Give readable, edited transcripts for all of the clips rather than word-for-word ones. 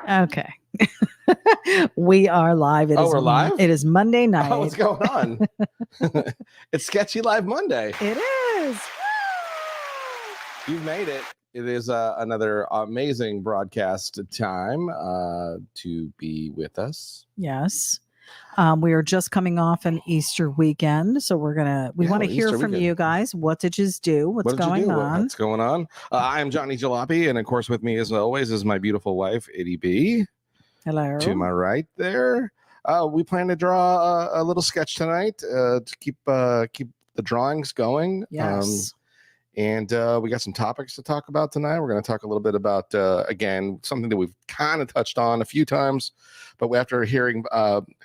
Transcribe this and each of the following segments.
Okay. We are live. We're live? It is Monday night. Oh, what's going on? It's Sketchy Live Monday. It is. You've made it. It is another amazing broadcast time to be with us. Yes. We are just coming off an Easter weekend, so we want to hear Easter from weekend. you guys. What did you do? What's going on? What's going on? I'm Johnny Jalopy, and of course, with me as always is my beautiful wife, Itty B. Hello. To my right there. We plan to draw a little sketch tonight to keep the drawings going. Yes. And we got some topics to talk about tonight. We're going to talk a little bit about, again, something that we've kind of touched on a few times, but after hearing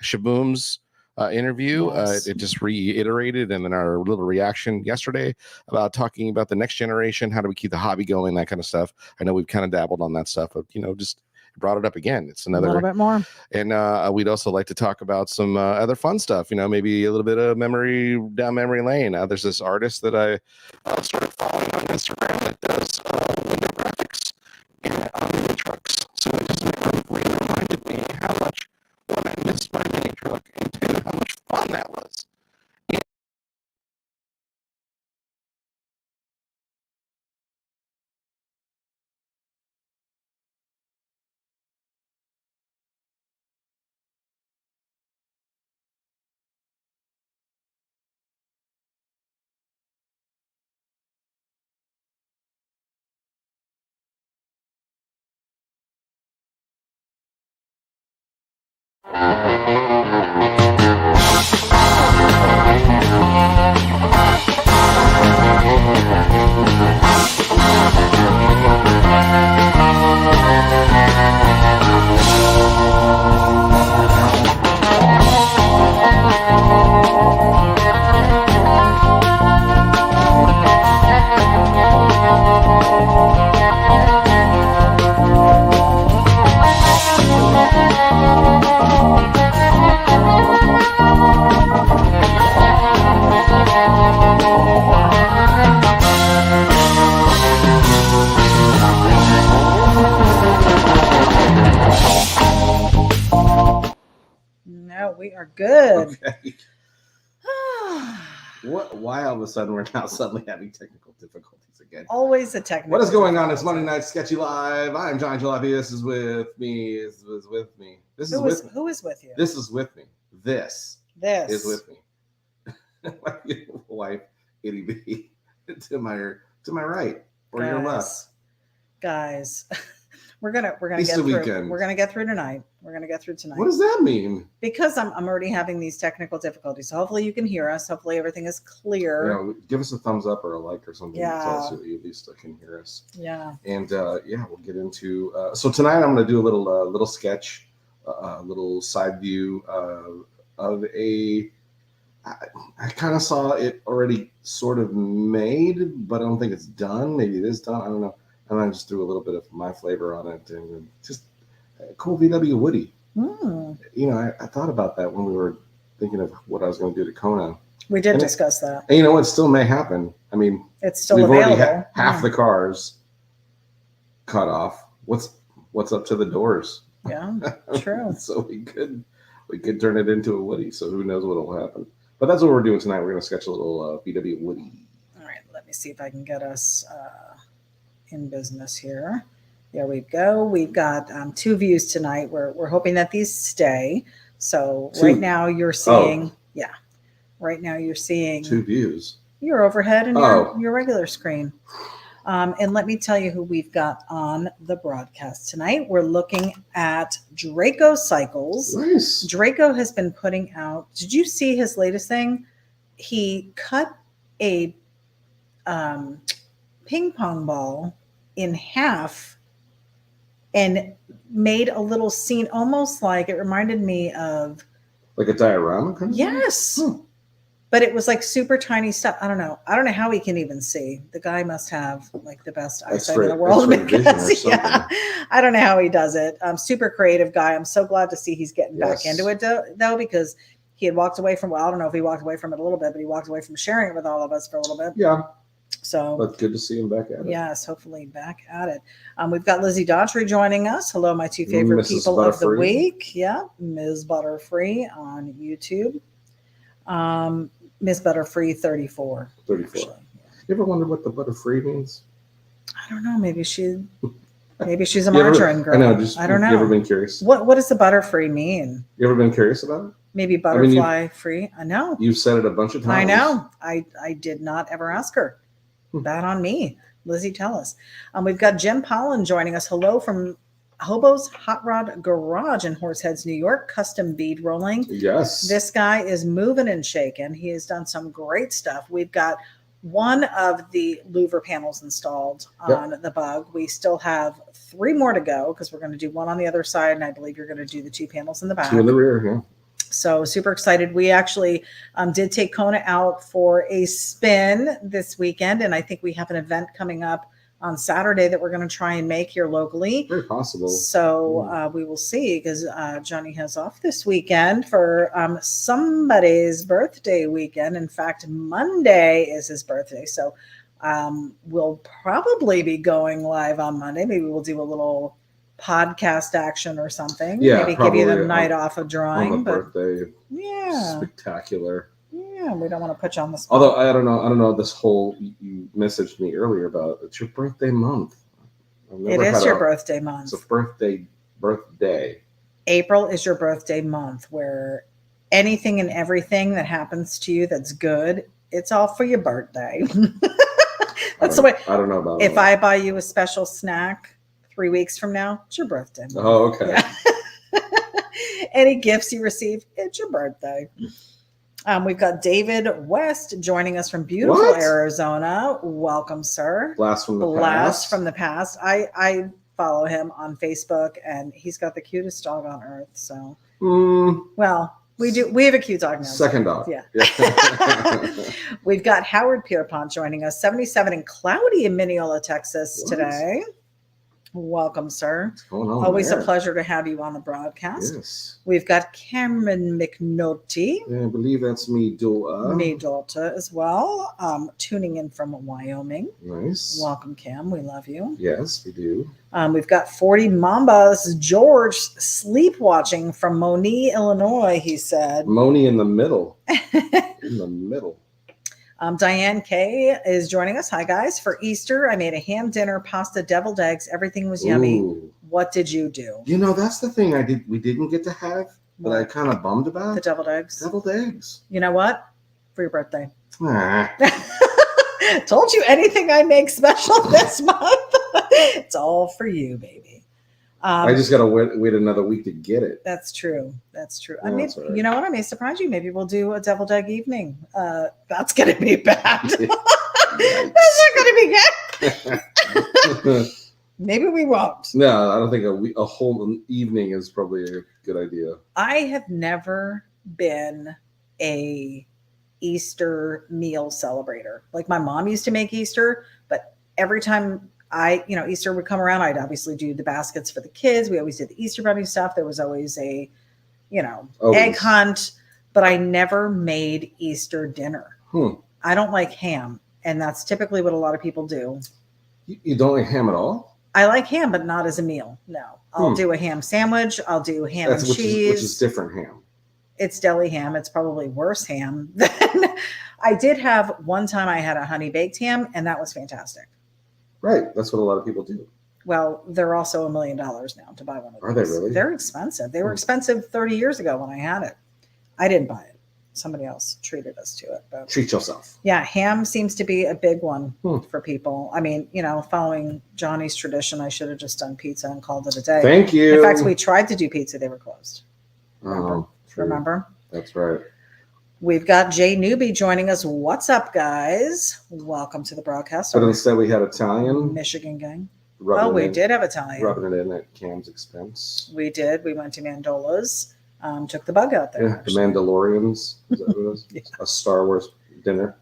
Shaboom's interview, it just reiterated, and then our little reaction yesterday about talking about the next generation, how do we keep the hobby going, that kind of stuff. I know we've kind of dabbled on that stuff, but, just brought it up again. It's another a little bit more. And we'd also like to talk about some other fun stuff, maybe a little bit of down memory lane. There's this artist that I started following on Instagram that does window graphics on mini trucks. So it just really reminded me how much one, I missed my mini truck, and two, how much fun that was. We are good. Okay. Why all of a sudden we're now suddenly having technical difficulties again? Always a technical. What is going on? It's Monday Night Sketchy Live. I'm John Jalopy. This is with me. Who is with you? This is with me. This is with me. My beautiful wife, Itty B, to my right or your left. Guys. We're gonna get through. Weekend. We're gonna get through tonight. We're gonna get through tonight. What does that mean? Because I'm already having these technical difficulties. So hopefully you can hear us. Hopefully everything is clear. Give us a thumbs up or a like or something. Yeah. To tell us that you at least can hear us. Yeah. And we'll get into. So tonight I'm going to do a little sketch, a little side view of a. I kind of saw it already sort of made, but I don't think it's done. Maybe it is done. I don't know. And I just threw a little bit of my flavor on it, and just a cool VW Woody. I thought about that when we were thinking of what I was going to do to Kona. We did discuss that. And it still may happen. I mean, it's still available. We've already half the cars cut off. What's up to the doors? Yeah, true. So we could turn it into a Woody. So who knows what will happen? But that's what we're doing tonight. We're going to sketch a little VW Woody. All right, let me see if I can get us in business here. There we go. We've got 2 views tonight. We're hoping that these stay. So right now you're seeing, right now you're seeing 2 views. Your overhead and your regular screen. And let me tell you who we've got on the broadcast tonight. We're looking at Draco Cycles. Nice. Draco has been putting out. Did you see his latest thing? He cut a ping pong ball in half and made a little scene, almost like it reminded me of like a diorama kind of yes. But it was like super tiny stuff. I don't know how he can even see. The guy must have like the best eyesight in the world because I don't know how he does it. Super creative guy. I'm so glad to see he's getting back into it though, because he had walked away from, I don't know if he walked away from it a little bit, but he walked away from sharing it with all of us for a little bit. Yeah. So but good to see him back at it. Yes, hopefully back at it. We've got Lizzie Daughtry joining us. Hello, my two favorite people of the week. Yeah, Ms. Butterfree on YouTube. Ms. Butterfree 34. 34. Actually. You ever wonder what the Butterfree means? I don't know. Maybe she's a margarine girl. I know. I don't know. You ever been curious? What does the Butterfree mean? You ever been curious about it? Maybe butterfly free. I know. You've said it a bunch of times. I know. I did not ever ask her. Bad on me. Lizzie, tell us. We've got Jim Pollan joining us. Hello from Hobo's Hot Rod Garage in Horseheads, New York. Custom bead rolling. Yes. This guy is moving and shaking. He has done some great stuff. We've got one of the louver panels installed on the Bug. We still have 3 more to go because we're going to do one on the other side, and I believe you're going to do the 2 panels in the back. 2 in the rear, yeah. So super excited. We actually did take Kona out for a spin this weekend, and I think we have an event coming up on Saturday that we're going to try and make here locally. Very possible. So we will see, because Johnny has off this weekend for somebody's birthday weekend. In fact, Monday is his birthday. So we'll probably be going live on Monday. Maybe we'll do a little podcast action or something. Yeah, maybe give you the night off of drawing. On the birthday. Yeah. Spectacular. Yeah, we don't want to put you on the spot. Although I don't know this whole, you messaged me earlier about it's your birthday month. It is your birthday month. It's a birthday. April is your birthday month, where anything and everything that happens to you that's good, it's all for your birthday. That's the way. I don't know about if I buy you a special snack 3 weeks from now, it's your birthday month. Oh, okay. Yeah. Any gifts you receive, it's your birthday. We've got David West joining us from beautiful Arizona. Welcome, sir. Blast from the past. I follow him on Facebook, and he's got the cutest dog on earth. So, well, we do. We have a cute dog now. Second dog. Yeah. We've got Howard Pierpont joining us, 77 and cloudy in Mineola, Texas today. Welcome, sir. What's going on Always there? A pleasure to have you on the broadcast. Yes. We've got Cameron McNulty. I believe that's me, Daughter as well. Tuning in from Wyoming. Nice. Welcome, Cam. We love you. Yes, we do. We've got 40 Mambas. George sleepwatching from Moni, Illinois, he said. Moni in the middle. In the middle. Diane K is joining us. Hi, guys. For Easter, I made a ham dinner, pasta, deviled eggs. Everything was yummy. Ooh. What did you do? You know, that's the thing we didn't get to have, but I kind of bummed about. The deviled eggs. Deviled eggs. You know what? For your birthday. Ah. Told you, anything I make special this month, it's all for you, baby. I just got to wait another week to get it. That's true. That's true. No, I mean, right. You know what? I may surprise you. Maybe we'll do a deviled egg evening. That's going to be bad. That's not going to be good. Maybe we won't. No, I don't think a whole evening is probably a good idea. I have never been a Easter meal celebrator. Like, my mom used to make Easter, but every time Easter would come around, I'd obviously do the baskets for the kids. We always did the Easter bunny stuff. There was always a, egg hunt, but I never made Easter dinner. I don't like ham, and that's typically what a lot of people do. You don't like ham at all? I like ham, but not as a meal. No, I'll do a ham sandwich. I'll do ham and cheese. Which is different ham. It's deli ham. It's probably worse ham than I did have one time. I had a honey baked ham, and that was fantastic. Right. That's what a lot of people do. Well, they're also $1 million now to buy one of those. Are they really? They're expensive. They were expensive 30 years ago when I had it. I didn't buy it. Somebody else treated us to it. But treat yourself. Yeah, ham seems to be a big one for people. I mean, following Johnny's tradition, I should have just done pizza and called it a day. Thank you. In fact, we tried to do pizza. They were closed. Remember? That's right. We've got Jay Newby joining us. What's up, guys? Welcome to the broadcast. But instead we had Italian. Michigan gang. We did have Italian. Rubbing it in at Cam's expense. We did. We went to Mandola's. Took the Bug out there. Yeah, the Mandalorians. Is that what it is? Yeah. A Star Wars dinner.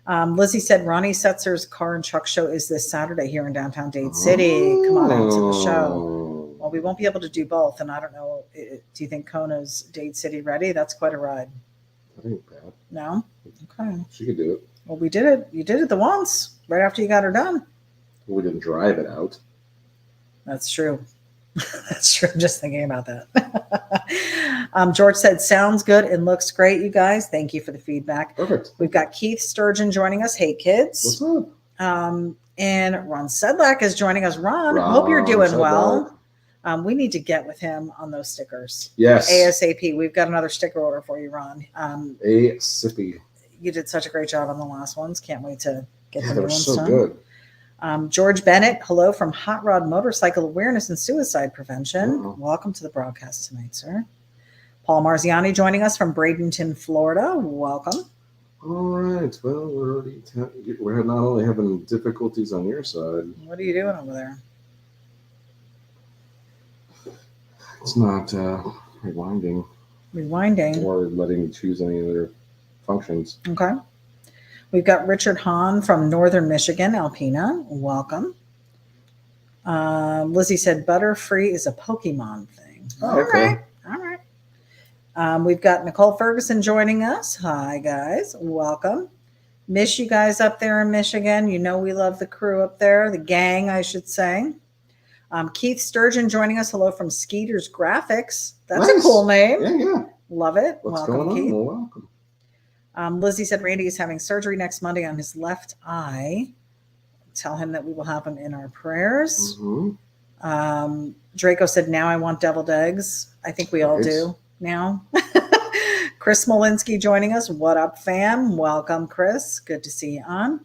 Lizzie said Ronnie Setzer's car and truck show is this Saturday here in downtown Dade City. Come on out to the show. Well, we won't be able to do both. And I don't know. Do you think Kona's Dade City ready? That's quite a ride. That ain't bad. No? Okay. She could do it. Well, we did it. You did it the once. right after you got her done. We didn't drive it out. That's true. That's true. I'm just thinking about that. George said, sounds good and looks great, you guys. Thank you for the feedback. Perfect. We've got Keith Sturgeon joining us. Hey, kids. What's up? And Ron Sedlak is joining us. Ron, hope you're doing well. We need to get with him on those stickers. Yes. ASAP. We've got another sticker order for you, Ron. ASAP. You did such a great job on the last ones. Can't wait to get the new ones so done. Good. George Bennett, hello from Hot Rod Motorcycle Awareness and Suicide Prevention. Uh-oh. Welcome to the broadcast tonight, sir. Paul Marziani joining us from Bradenton, Florida. Welcome. All right. Well, we're not only having difficulties on your side. What are you doing over there? It's not rewinding. Rewinding. Or letting me choose any other functions. Okay. We've got Richard Hahn from Northern Michigan, Alpena. Welcome. Lizzie said Butterfree is a Pokemon thing. Oh, okay. All right. We've got Nicole Ferguson joining us. Hi, guys. Welcome. Miss you guys up there in Michigan. You know we love the crew up there, the gang, I should say. Keith Sturgeon joining us. Hello from Skeeter's Graphics. That's nice. A cool name. Yeah. Love it. What's welcome, going Keith. on? Well, welcome. Lizzie said Randy is having surgery next Monday on his left eye. Tell him that we will have him in our prayers. Mm-hmm. Draco said, now I want deviled eggs. I think we all do now. Chris Molinsky joining us. What up, fam? Welcome, Chris. Good to see you on.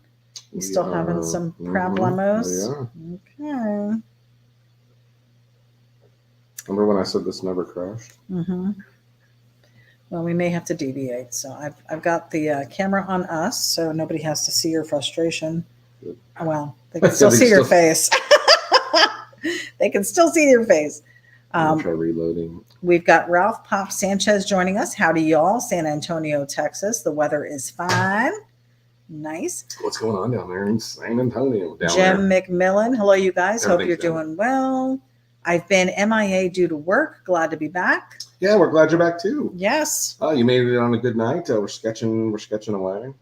You still having some problemos? Okay. Remember when I said this never crashed? Mm-hmm. Well, we may have to deviate. So I've got the camera on us, so nobody has to see your frustration. Good. Well, they can still see your face. They can still see your face. Try reloading. We've got Ralph Pop Sanchez joining us. Howdy, y'all. San Antonio, Texas. The weather is fine. Nice. What's going on down there in San Antonio? Jim McMillan. Hello, you guys. Hope you're doing well. I've been MIA due to work. Glad to be back. Yeah, we're glad you're back too. Yes. Oh, you made it on a good night. We're sketching away.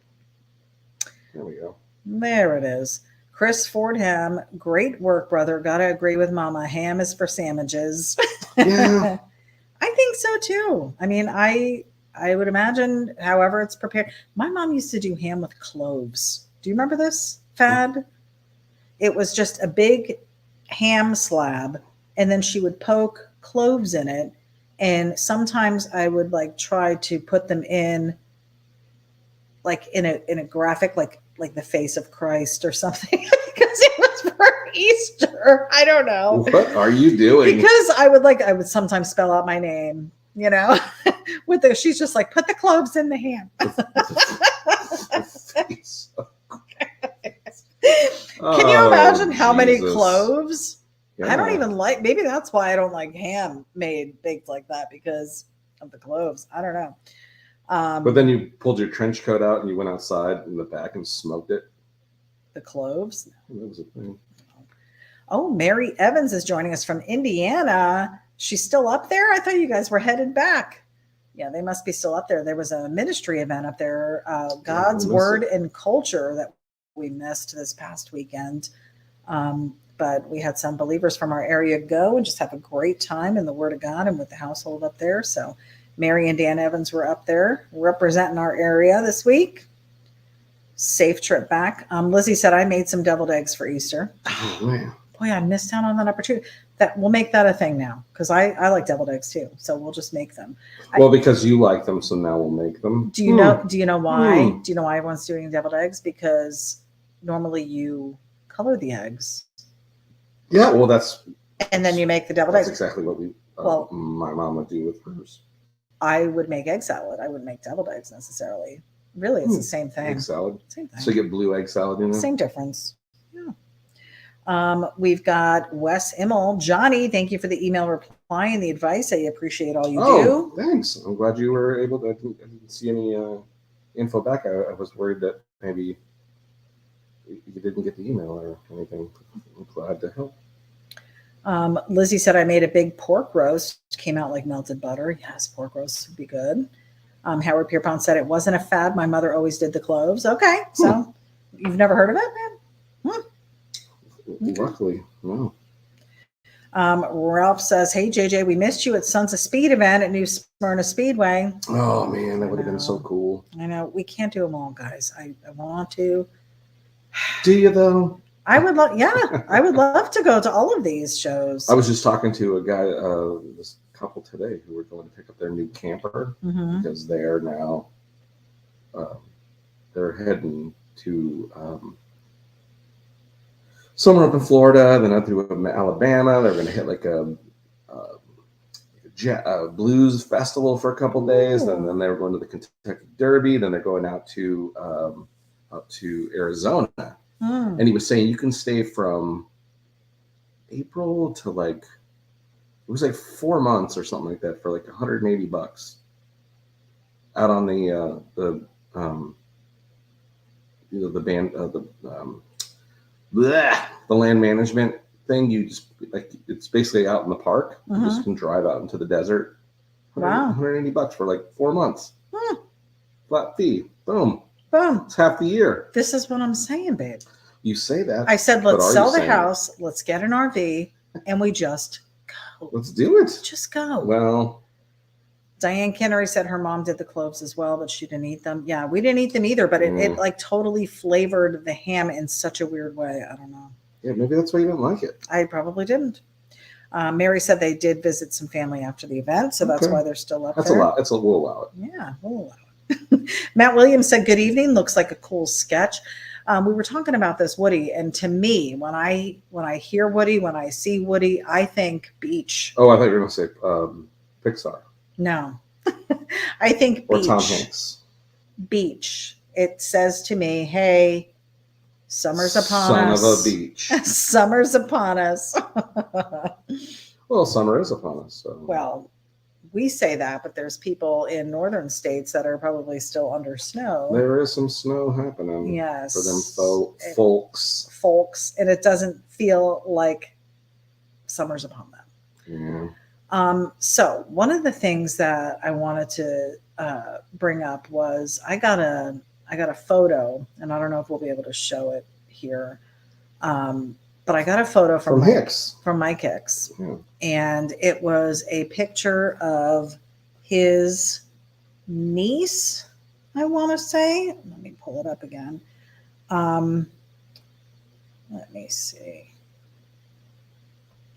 There we go. There it is. Chris Fordham, great work, brother. Gotta agree with Mama. Ham is for sandwiches. Yeah. I think so too. I mean, I would imagine however it's prepared. My mom used to do ham with cloves. Do you remember this fad? It was just a big ham slab, and then she would poke cloves in it. And sometimes I would like try to put them in like in a graphic, like the face of Christ or something, because it was for Easter. I don't know. What are you doing? Because I would sometimes spell out my name, you know, she's just like, put the cloves in the ham. Can you imagine how many cloves? Yeah. I don't even like, maybe that's why I don't like ham made baked like that, because of the cloves. I don't know. But then you pulled your trench coat out and you went outside in the back and smoked it. The cloves? That was a thing. Oh, Mary Evans is joining us from Indiana. She's still up there? I thought you guys were headed back. Yeah, they must be still up there. There was a ministry event up there, God's Word and Culture, that we missed this past weekend. But we had some believers from our area go and just have a great time in the Word of God and with the household up there. So Mary and Dan Evans were up there representing our area this week. Safe trip back. Lizzie said, I made some deviled eggs for Easter. Oh, man. Boy, I missed out on that opportunity. We'll make that a thing now, because I like deviled eggs too. So we'll just make them. Well, because you like them, so now we'll make them. Do you know why? Do you know why everyone's doing deviled eggs? Because normally you color the eggs. Yeah, well, and then you make the deviled eggs. That's exactly what my mom would do with hers. I would make egg salad. I wouldn't make deviled eggs necessarily. Really, it's the same thing. Egg salad. Same thing. So you get blue egg salad, you know? Same difference. Yeah. We've got Wes Immel. Johnny, thank you for the email reply and the advice. I appreciate all you do. Thanks. I'm glad you were able to. I didn't see any info back. I was worried that maybe you didn't get the email or anything. I'm glad to help. Lizzie said, I made a big pork roast. Came out like melted butter. Yes, pork roast would be good. Howard Pierpont said, it wasn't a fad. My mother always did the cloves. Okay, so you've never heard of it, man? Luckily, no. Ralph says, "Hey JJ, we missed you at Sons of Speed event at New Smyrna Speedway." Oh man, that would have been so cool. I know we can't do them all, guys. I want to. Do you though? I would love. Yeah, I would love to go to all of these shows. I was just talking to a guy, this couple today, who were going to pick up their new camper because they're now they're heading to somewhere up in Florida, then up through Alabama. They're going to hit like a blues festival for a couple days, and then they're going to the Kentucky Derby. Then they're going out to Arizona. And he was saying you can stay from April to like, it was like 4 months or something like that for like $180 out on the land management thing. You just like, it's basically out in the park. You just can drive out into the desert. Wow. $180 for like 4 months. Flat fee. Boom. It's half the year. This is what I'm saying, babe. You say that. I said, let's sell the house. Let's get an RV, and we just go. Let's do it. Just go. Well, Diane Kinnery said her mom did the cloves as well, but she didn't eat them. Yeah, we didn't eat them either, but it like totally flavored the ham in such a weird way. I don't know. Yeah, maybe that's why you didn't like it. I probably didn't. Mary said they did visit some family after the event, so that's why they're still up there. That's a lot. We'll allow it. Yeah, we'll allow it. Matt Williams said, "Good evening. Looks like a cool sketch." We were talking about this Woody, and to me, when I hear Woody, when I see Woody, I think beach. Oh, I thought you were going to say Pixar. No, I think or beach. Tom Hanks. Beach. It says to me, "Hey, summer's upon us. Son of a beach. Summer's upon us." Well, summer is upon us. So. Well, we say that, but there's people in northern states that are probably still under snow. There is some snow happening. Yes. For them folks. Folks, and it doesn't feel like summer's upon them. Yeah. So one of the things that I wanted to bring up was I got a photo, and I don't know if we'll be able to show it here. But I got a photo from Mike Hicks. Yeah. And it was a picture of his niece, I want to say. Let me pull it up again. Let me see.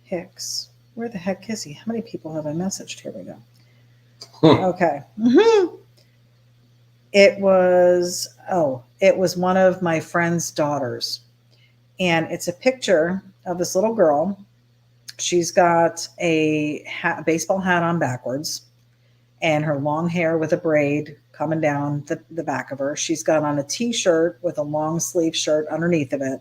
Hicks. Where the heck is he? How many people have I messaged? Here we go. Okay. It was one of my friend's daughters. And it's a picture of this little girl. She's got a baseball hat on backwards and her long hair with a braid coming down the back of her. She's got on a T-shirt with a long sleeve shirt underneath of it.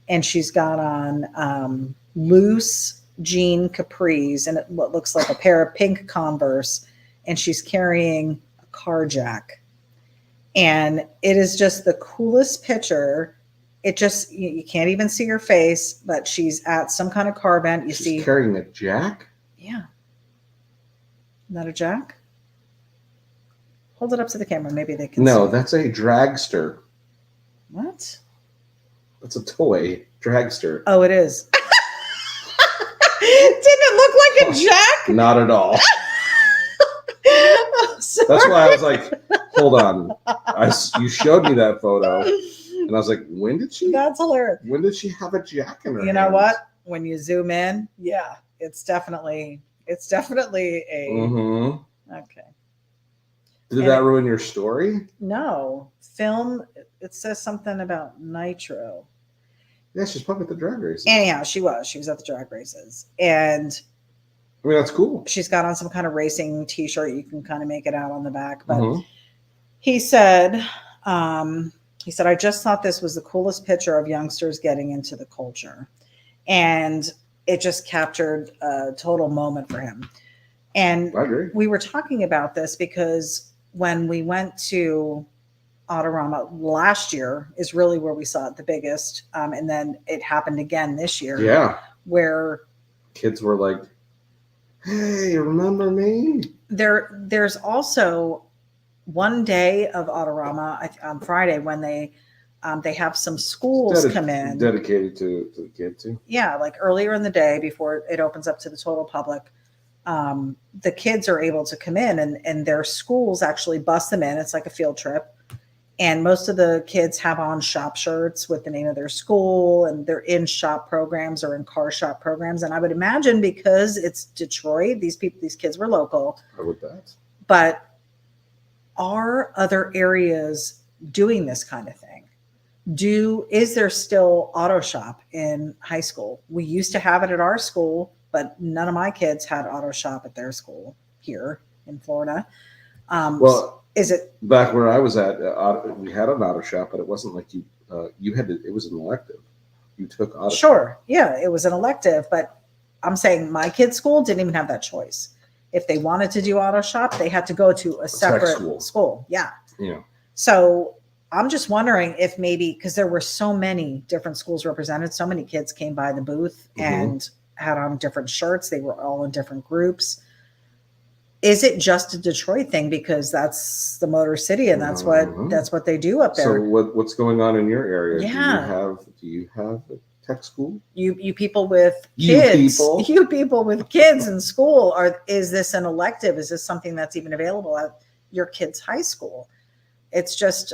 And she's got on loose jean capris and what looks like a pair of pink Converse. And she's carrying a car jack. And it is just the coolest picture. It just, you can't even see her face, but she's at some kind of car event. She's carrying a jack? Yeah. Not a jack? Hold it up to the camera. Maybe they can see. No, that's a dragster. What? That's a toy dragster. Oh, it is. Didn't it look like a jack? Not at all. Oh, that's why I was like, hold on. You showed me that photo. And I was like, when did she? That's hilarious. When did she have a jack in her You know what? When you zoom in, yeah, it's definitely a. Okay. Did that ruin your story? No. Film, it says something about nitro. Yeah, she's probably at the drag races. Anyhow, she was at the drag races. And I mean, that's cool. She's got on some kind of racing T-shirt. You can kind of make it out on the back. But he said, I just thought this was the coolest picture of youngsters getting into the culture. And it just captured a total moment for him. And I agree. We were talking about this because when we went to Autorama last year is really where we saw it the biggest. And then it happened again this year. Yeah. Where kids were like, hey, remember me? There's also one day of Autorama on Friday when they They have some schools come in. Dedicated to the kid too. Yeah, like earlier in the day before it opens up to the total public. The kids are able to come in and their schools actually bus them in. It's like a field trip. And most of the kids have on shop shirts with the name of their school, and they're in shop programs or in car shop programs. And I would imagine because it's Detroit, these kids were local. I would bet. But are other areas doing this kind of thing? Is there still auto shop in high school? We used to have it at our school, but none of my kids had auto shop at their school here in Florida. Well, is it back where I was at? We had an auto shop, but it wasn't like you had to. It was an elective. You took auto. Sure, yeah, it was an elective, but I'm saying my kids' school didn't even have that choice. If they wanted to do auto shop, they had to go to a separate school. Yeah. Yeah. So I'm just wondering if maybe because there were so many different schools represented, so many kids came by the booth and had on different shirts. They were all in different groups. Is it just a Detroit thing because that's the Motor City and that's what they do up there? So what's going on in your area? Yeah. Do you have a tech school? You people with kids. You people with kids in school is this an elective? Is this something that's even available at your kid's high school? It's just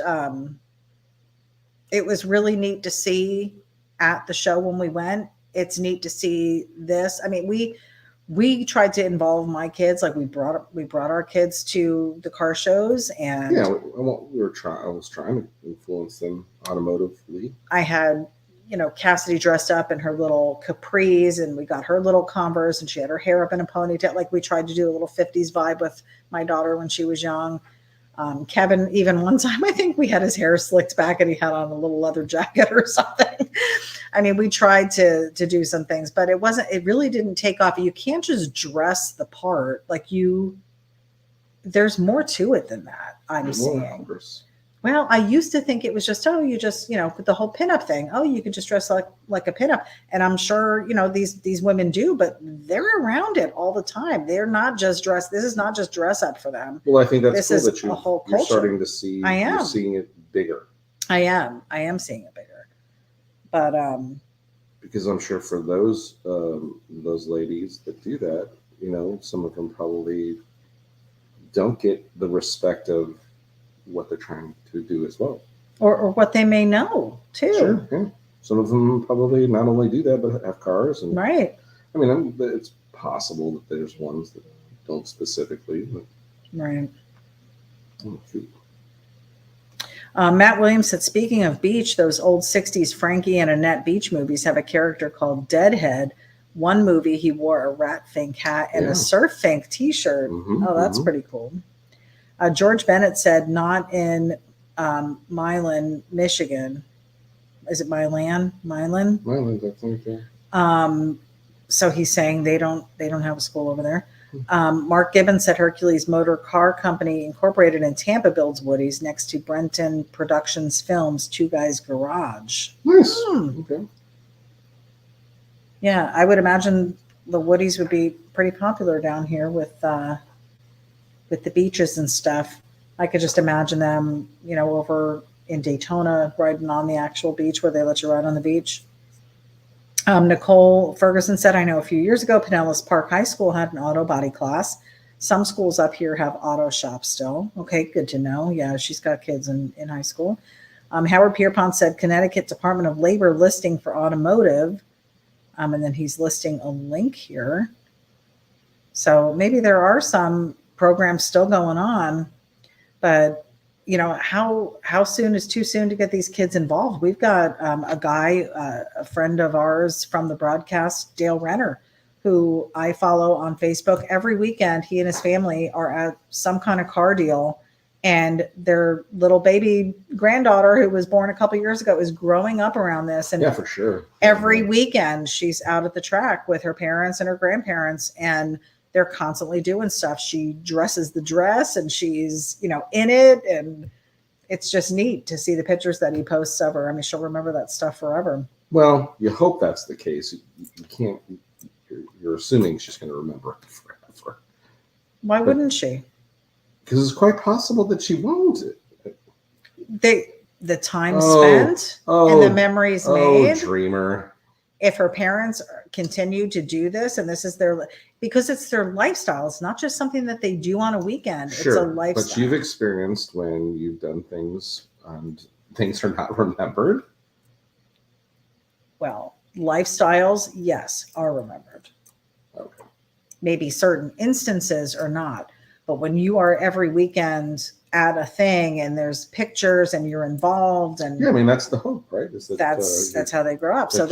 it was really neat to see at the show when we went. It's neat to see this. I mean, we tried to involve my kids. Like we brought our kids to the car shows, and yeah, I was trying to influence them automotively. I had, Cassidy dressed up in her little capris, and we got her little Converse, and she had her hair up in a ponytail. Like we tried to do a little 50s vibe with my daughter when she was young. Kevin, even one time, I think we had his hair slicked back and he had on a little leather jacket or something. I mean, we tried to do some things, but it really didn't take off. You can't just dress the part. There's more to it than that. I'm seeing. Well, I used to think it was just, with the whole pinup thing. Oh, you could just dress like a pinup. And I'm sure, these women do, but they're around it all the time. They're not just dressed. This is not just dress up for them. Well, I think that's this cool is that you're starting to see. I am. You're seeing it bigger. I am seeing it bigger. But because I'm sure for those ladies that do that, some of them probably don't get the respect of what they're trying to do as well, or what they may know too. Sure, yeah. Some of them probably not only do that but have cars, and right. I mean, it's possible that there's ones that don't specifically, but right. Oh, shoot. Matt Williams said, speaking of beach, those old 60s Frankie and Annette beach movies have a character called Deadhead. One movie, he wore a rat fink hat and a surf fink t-shirt. That's pretty cool. George Bennett said, not in Milan, Michigan. Is it Milan? Milan, I think, yeah. So he's saying they don't have a school over there. Mark Gibbons said Hercules Motor Car Company Incorporated in Tampa builds Woodies next to Brenton Productions Films Two Guys Garage. Nice. Okay. Yeah, I would imagine the Woodies would be pretty popular down here with the beaches and stuff. I could just imagine them, over in Daytona riding on the actual beach where they let you ride on the beach. Nicole Ferguson said, I know a few years ago, Pinellas Park High School had an auto body class. Some schools up here have auto shops still. Okay, good to know. Yeah, she's got kids in high school. Howard Pierpont said, Connecticut Department of Labor listing for automotive. And then he's listing a link here. So maybe there are some programs still going on, but how soon is too soon to get these kids involved? We've got a guy, a friend of ours from the broadcast, Dale Renner, who I follow on Facebook. Every weekend, he and his family are at some kind of car deal, and their little baby granddaughter, who was born a couple years ago, is growing up around this. And yeah, for sure. Every weekend, she's out at the track with her parents and her grandparents, and they're constantly doing stuff. She dresses the dress and she's, in it. And it's just neat to see the pictures that he posts of her. I mean, she'll remember that stuff forever. Well, you hope that's the case. You can't, you're assuming she's going to remember it forever. Wouldn't she? Because it's quite possible that she won't. the time spent and the memories made. Dreamer. If her parents continue to do this, and this is because it's their lifestyle, it's not just something that they do on a weekend. Sure, it's a lifestyle. But you've experienced when you've done things and things are not remembered. Well, lifestyles, yes, are remembered. Okay. Maybe certain instances are not. But when you are every weekend at a thing and there's pictures and you're involved, and yeah, I mean that's the hope, right? Is that that's how they grow up. So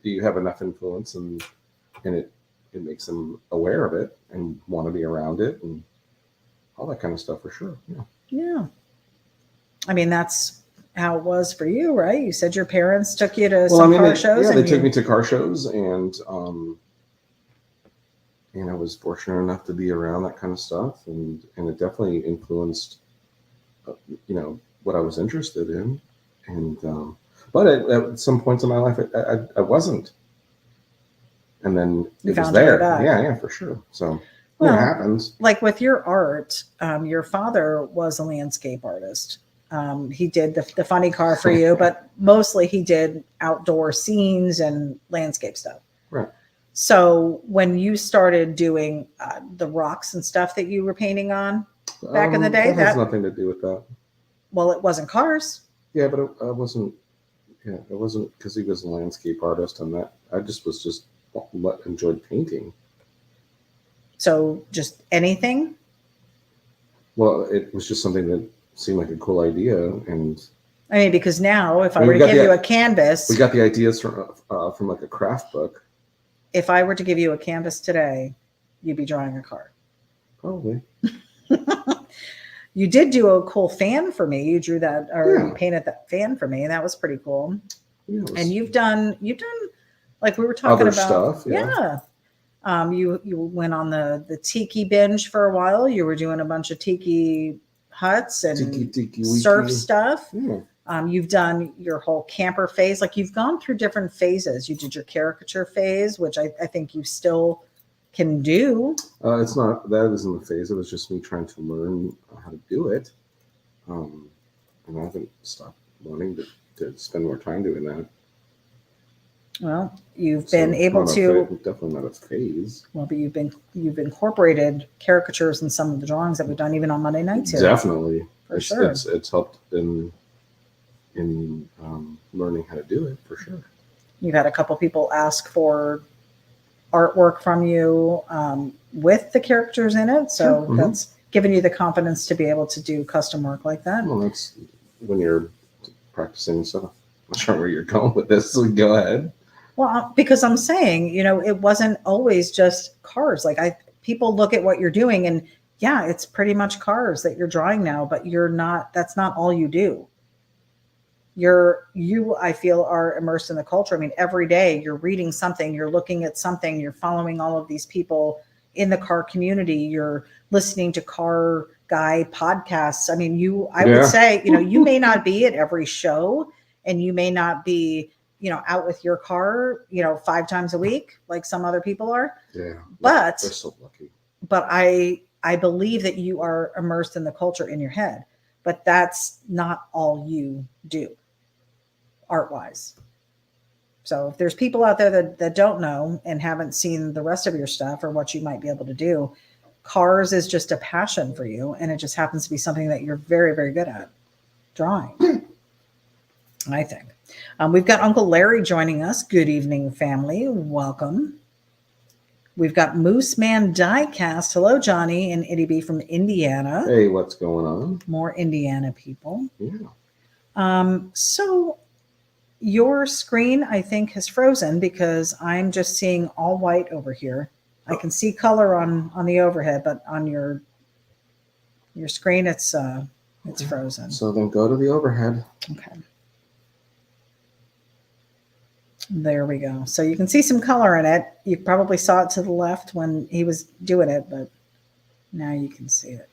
you have enough influence and it makes them aware of it and want to be around it and all that kind of stuff for sure. Yeah. Yeah. I mean, that's how it was for you, right? You said your parents took you to car shows. Yeah, they took me to car shows, and I was fortunate enough to be around that kind of stuff, and it definitely influenced, what I was interested in, and but at some points in my life, I wasn't, and then it was there. Yeah, for sure. So it happens. Like with your art, your father was a landscape artist. He did the funny car for you, but mostly he did outdoor scenes and landscape stuff. Right. So when you started doing the rocks and stuff that you were painting on back in the day, that has nothing to do with that. Well, it wasn't cars. Yeah, but it wasn't. Yeah, it wasn't because he was a landscape artist, and that I just enjoyed painting. So just anything. Well, it was just something that seemed like a cool idea, and I mean, because now if I were to give you a canvas, we got the ideas from like a craft book. If I were to give you a canvas today, you'd be drawing a car. Probably. You did do a cool fan for me. You drew that, or you painted that fan for me, and that was pretty cool. Yeah, and you've done like we were talking about stuff. Yeah. You went on the tiki binge for a while. You were doing a bunch of tiki huts and tiki surf stuff. Yeah. You've done your whole camper phase. Like you've gone through different phases. You did your caricature phase, which I think you still can do. It's not, that isn't the phase. It was just me trying to learn how to do it. And I haven't stopped wanting to spend more time doing that. Well, you've been able to definitely not a phase. Well, but you've incorporated caricatures in some of the drawings that we've done even on Monday nights here. Definitely, for sure. It's helped in learning how to do it for sure. You've had a couple people ask for artwork from you with the characters in it, so that's given you the confidence to be able to do custom work like that. Well, that's when you're practicing stuff. I'm not sure where you're going with this, so go ahead. Well, because I'm saying, it wasn't always just cars. Like people look at what you're doing and yeah, it's pretty much cars that you're drawing now, but that's not all you do. I feel are immersed in the culture. I mean, every day you're reading something, you're looking at something, you're following all of these people in the car community, you're listening to car guy podcasts. I mean, would say, you may not be at every show and you may not be, out with your car, 5 times a week, like some other people are. Yeah. But they're so lucky. But I believe that you are immersed in the culture in your head, but that's not all you do art wise. So if there's people out there that don't know and haven't seen the rest of your stuff or what you might be able to do, cars is just a passion for you. And it just happens to be something that you're very, very good at drawing. I think. We've got Uncle Larry joining us. Good evening, family. Welcome. We've got Moose Man Diecast. Hello, Johnny and Itty B from Indiana. Hey, what's going on? More Indiana people. Yeah. So your screen, I think, has frozen because I'm just seeing all white over here. I can see color on the overhead, but on your screen, it's frozen. So then go to the overhead. Okay. There we go. So you can see some color in it. You probably saw it to the left when he was doing it, but now you can see it.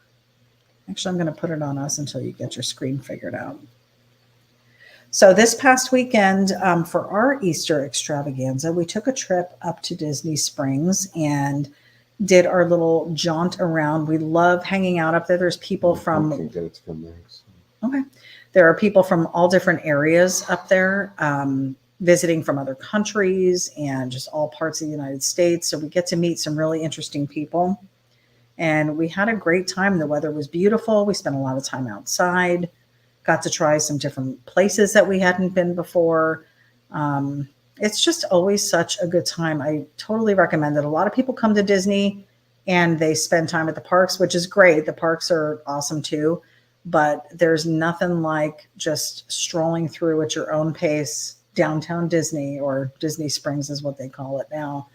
Actually, I'm going to put it on us until you get your screen figured out. So this past weekend, for our Easter extravaganza, we took a trip up to Disney Springs and did our little jaunt around. We love hanging out up there. There's people from... I can get it to come back. So. Okay. there are people from all different areas up there, visiting from other countries and just all parts of the United States. So we get to meet some really interesting people. And we had a great time. The weather was beautiful. We spent a lot of time outside, got to try some different places that we hadn't been before. It's just always such a good time. I totally recommend it. A lot of people come to Disney and they spend time at the parks, which is great. The parks are awesome too, but there's nothing like just strolling through at your own pace downtown Disney, or Disney Springs is what they call it now,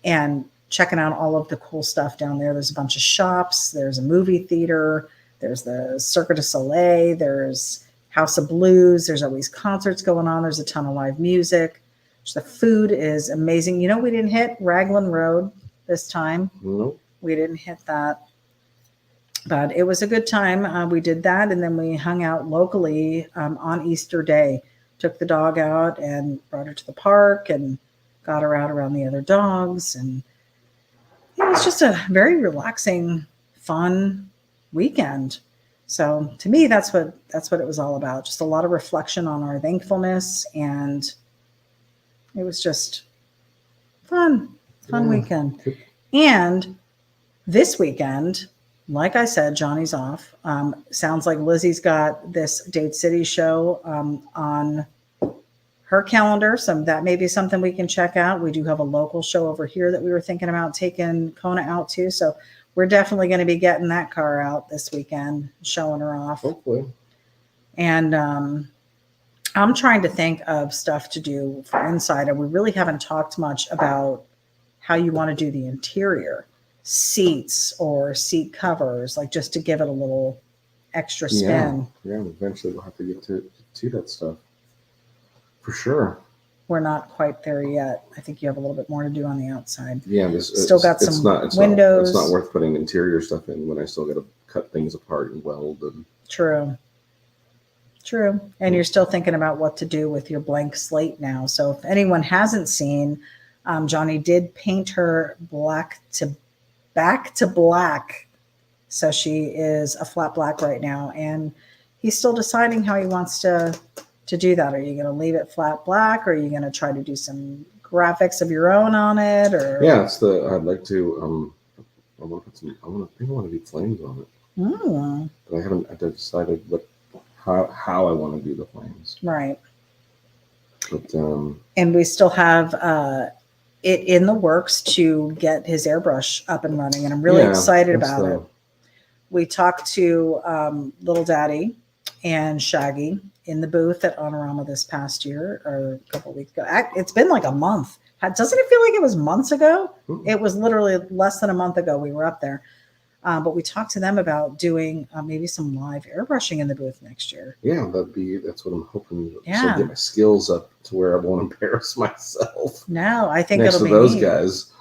and checking out all of the cool stuff down there. There's a bunch of shops. There's a movie theater. There's the Cirque du Soleil. There's House of Blues. There's always concerts going on. There's a ton of live music. The food is amazing. You know, we didn't hit Raglan Road this time. Nope. We didn't hit that. But it was a good time. We did that, and then we hung out locally on Easter Day. Took the dog out and brought her to the park and got her out around the other dogs. And it was just a very relaxing, fun weekend. So to me, that's what it was all about. Just a lot of reflection on our thankfulness, and it was just fun weekend. And this weekend, like I said, Johnny's off. Sounds like Lizzie's got this Date City show on her calendar. So that may be something we can check out. We do have a local show over here that we were thinking about taking Kona out to. So we're definitely going to be getting that car out this weekend, showing her off. Hopefully. And I'm trying to think of stuff to do for inside. And we really haven't talked much about how you want to do the interior. Seats or seat covers, like just to give it a little extra spin. Yeah, eventually we'll have to get to that stuff. For sure. We're not quite there yet. I think you have a little bit more to do on the outside. Yeah, still got some windows. It's not worth putting interior stuff in when I still got to cut things apart and weld. And True. And you're still thinking about what to do with your blank slate now. So if anyone hasn't seen, Johnny did paint her back to black. So she is a flat black right now. And he's still deciding how he wants to do that. Are you going to leave it flat black, or are you going to try to do some graphics of your own on it? Or I'd like to I want to do flames on it. But I haven't decided how I want to do the flames. Right. But and we still have it in the works to get his airbrush up and running, and I'm really excited about it. We talked to Little Daddy and Shaggy in the booth at Honorama this past year, or a couple of weeks ago. It's been like a month. Doesn't it feel like it was months ago? It was literally less than a month ago we were up there. But we talked to them about doing maybe some live airbrushing in the booth next year. Yeah, that's what I'm hoping. So get my skills up to where I won't embarrass myself. No, I think next it'll to be those neat. Guys.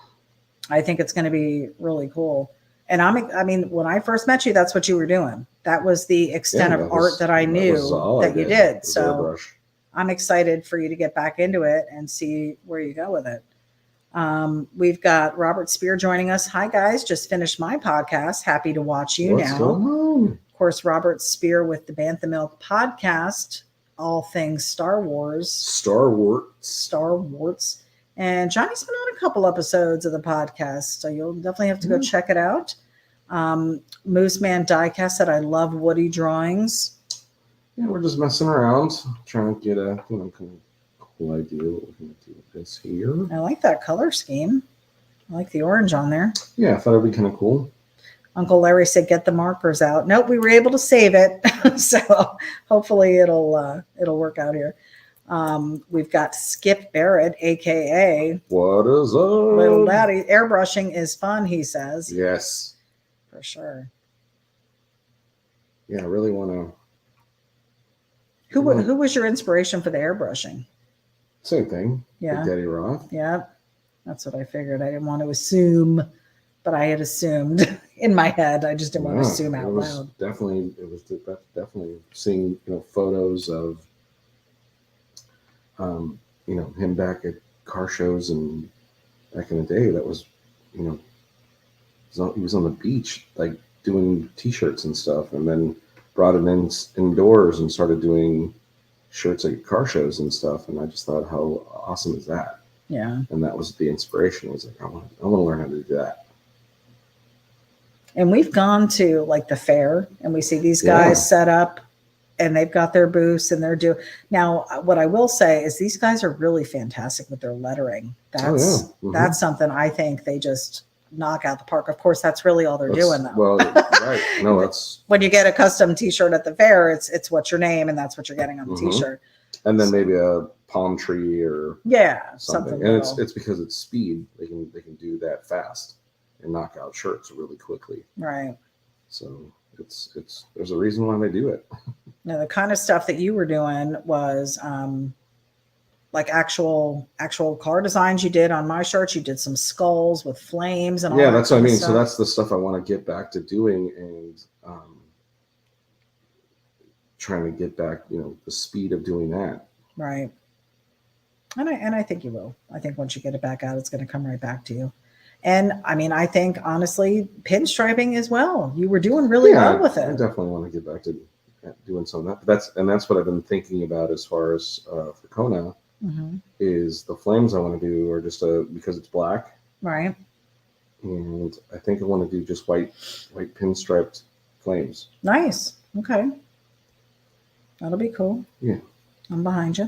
I think it's going to be really cool. And I mean, when I first met you, that's what you were doing. That was the extent of art that I knew that you did. So airbrush. I'm excited for you to get back into it and see where you go with it. We've got Robert Spear joining us. Hi, guys. Just finished my podcast. Happy to watch you now. What's going on? Of course, Robert Spear with the Bantha Milk podcast, all things Star Wars. Star Wars. And Johnny's been on a couple episodes of the podcast, so you'll definitely have to go check it out. Moose Man Diecast said, I love Woody drawings. Yeah, we're just messing around, trying to get a kind of cool idea what we're going to do with this here. I like that color scheme. I like the orange on there. Yeah, I thought it'd be kind of cool. Uncle Larry said, get the markers out. Nope, we were able to save it. So hopefully it'll work out here. We've got Skip Barrett, aka What is up? Little Daddy. Airbrushing is fun, he says. Yes. For sure. Yeah, I really want to. Who was your inspiration for the airbrushing? Same thing. Yeah. Like Daddy Roth. Yeah. That's what I figured. I didn't want to assume, but I had assumed in my head. I just didn't want to assume out loud. It was definitely seeing photos of him back at car shows and back in the day. That was he was on the beach like doing t-shirts and stuff, and then brought it indoors and started doing shirts at car shows and stuff. And I just thought, how awesome is that? Yeah. And that was the inspiration. I was like, I want to learn how to do that. And we've gone to like the fair and we see these guys set up and they've got their booths and they're doing. Now, what I will say is these guys are really fantastic with their lettering. That's something I think they just knock out the park. Of course, that's really all they're doing though. Well, right. No, that's when you get a custom t-shirt at the fair, it's what's your name and that's what you're getting on the t-shirt. And then maybe a palm tree or something. And it's because it's speed. They can do that fast and knock out shirts really quickly. Right. So it's there's a reason why they do it. Now the kind of stuff that you were doing was like actual car designs you did on my shirts. You did some skulls with flames and all that's what I mean. Stuff. So that's the stuff I want to get back to doing and trying to get back, the speed of doing that. Right. And I think you will. I think once you get it back out, it's going to come right back to you. And I mean, I think honestly, pinstriping as well. You were doing really well with it. I definitely want to get back to doing some of that. But that's what I've been thinking about as far as for Kona. Is the flames I want to do are just because it's black, right? And I think I want to do just white pinstriped flames. Nice. Okay, that'll be cool. Yeah, I'm behind you.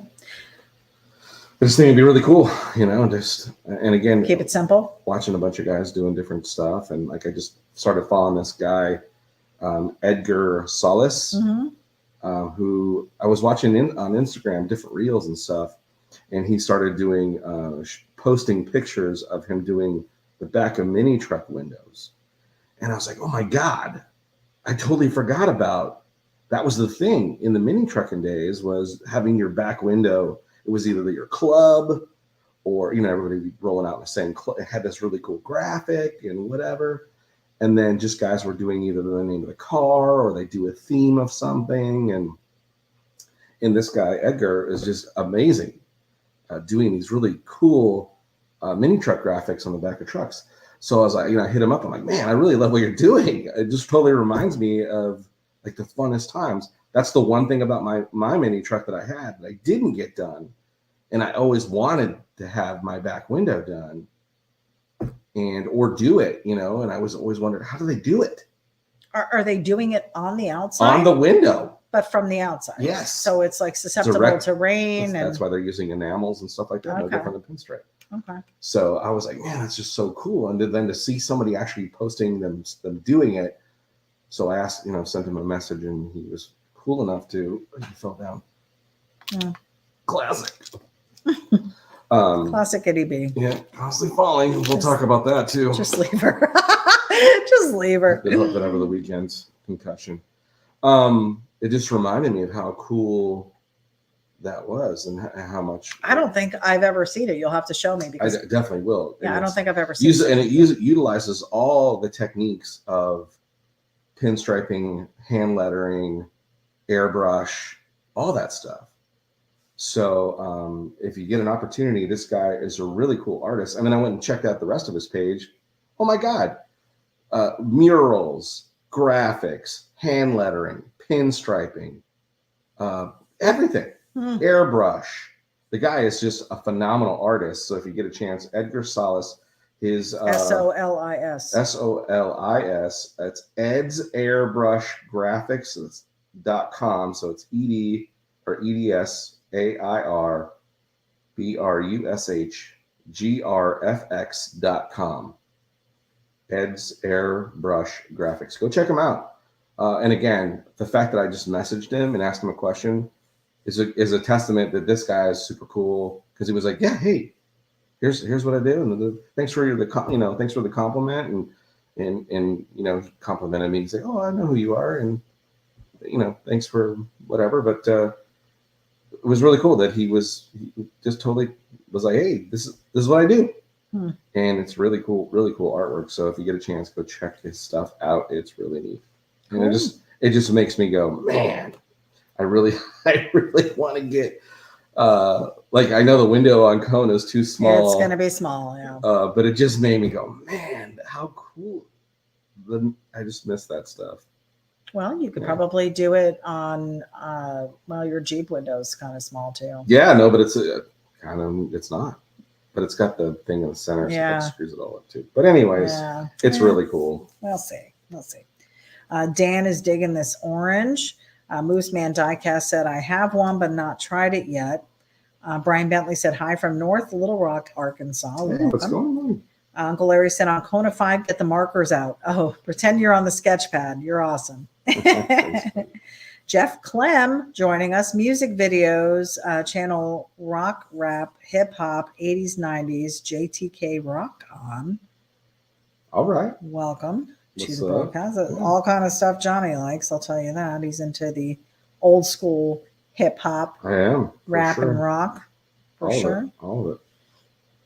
I just think it'd be really cool, and again, keep it simple. Watching a bunch of guys doing different stuff, and like I just started following this guy, Edgar Solis, who I was watching on Instagram, different reels and stuff. And he started doing, posting pictures of him doing the back of mini truck windows. And I was like, oh my God, I totally forgot about, that was the thing in the mini trucking days was having your back window. It was either your club or, everybody would be rolling out in the same club. It had this really cool graphic and whatever. And then just guys were doing either the name of the car or they do a theme of something. And this guy, Edgar, is just amazing. Doing these really cool mini truck graphics on the back of trucks. So I was like, I hit him up. I'm like, man, I really love what you're doing. It just totally reminds me of like the funnest times. That's the one thing about my mini truck that I had that I didn't get done. And I always wanted to have my back window done or do it, and I was always wondering, how do they do it? Are they doing it on the outside? On the window. But from the outside. Yes. So it's like susceptible to rain. That's why they're using enamels and stuff like that. No different than pinstripe. Okay. So I was like, man, that's just so cool. And then to see somebody actually posting them doing it. So I asked, sent him a message and he was cool enough to, he fell down. Yeah. Classic. Classic Eddie B. Yeah. Constantly falling. We'll talk about that too. Just leave her. Just leave her. Bit over the weekend's concussion. It just reminded me of how cool that was and how much. I don't think I've ever seen it. You'll have to show me because I definitely will. Yeah, I don't think I've ever seen it. And it utilizes all the techniques of pinstriping, hand lettering, airbrush, all that stuff. So if you get an opportunity, this guy is a really cool artist. I mean, I went and checked out the rest of his page. Oh my God. Murals, graphics, hand lettering, pinstriping, everything, airbrush. The guy is just a phenomenal artist. So if you get a chance, Edgar Solis, his Solis. Solis. That's Ed's Airbrush Graphics.com. So it's EDSAIRBRUSHGRFX.com. Ed's Airbrush Graphics. Go check him out. And again, the fact that I just messaged him and asked him a question is a testament that this guy is super cool because he was like, yeah, hey, here's what I do, and thanks for the compliment, and he complimented me. He's like, oh, I know who you are, and thanks for whatever. But it was really cool that he just totally was like, hey, this is what I do. And it's really cool artwork. So if you get a chance, go check his stuff out. It's really neat. And it just makes me go, man, I really want to get like I know the window on Kona is too small. Yeah, it's gonna be small, yeah. But it just made me go, man, how cool. I just miss that stuff. Well, you could probably do it on, well, your Jeep window is kind of small too. Yeah, no, but it's it's not. But it's got the thing in the center, so that screws it all up too. But anyways, it's really cool. We'll see. We'll see. Dan is digging this orange. Moose Man Diecast said, I have one, but not tried it yet. Brian Bentley said, hi from North Little Rock, Arkansas. Hey, what's going on? Uncle Larry said, on Kona 5, get the markers out. Oh, pretend you're on the sketch pad. You're awesome. Jeff Clem joining us. Music videos, channel Rock, Rap, Hip Hop, 80s, 90s, JTK Rock On. All right. Welcome to the broadcast. All kind of stuff Johnny likes, I'll tell you that. He's into the old school hip hop. I am. Rap and rock. For sure. All of it.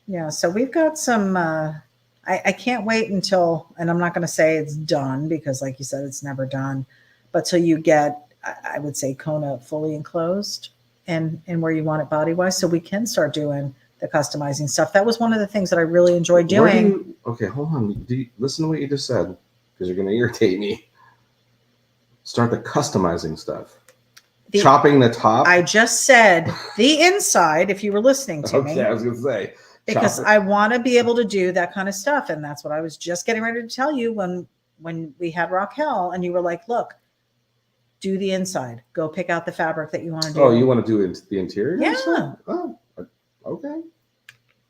Yeah, so we've got some, I can't wait until, and I'm not going to say it's done because like you said, it's never done, but till you get, I would say Kona fully enclosed and where you want it body-wise, so we can start doing the customizing stuff. That was one of the things that I really enjoyed doing. Okay, hold on. Listen to what you just said, because you're going to irritate me. Start the customizing stuff. Chopping the top. I just said the inside, if you were listening to me. Okay, I was going to say. Because I want to be able to do that kind of stuff. And that's what I was just getting ready to tell you when we had Raquel and you were like, look, do the inside. Go pick out the fabric that you want to do. Oh, you want to do the interior? Yeah. Oh, okay.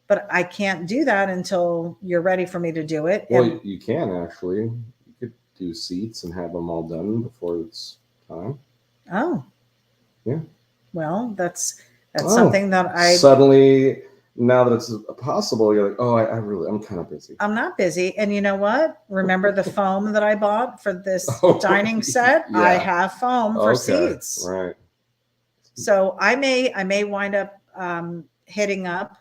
But I can't do that until you're ready for me to do it. Well, you can actually. You could do seats and have them all done before it's time. Oh. Yeah. Well, that's something that I suddenly, now that it's possible, you're like, oh, I'm kind of busy. I'm not busy. And you know what? Remember the foam that I bought for this dining set? Yeah. I have foam for seats. Right. So I may wind up hitting up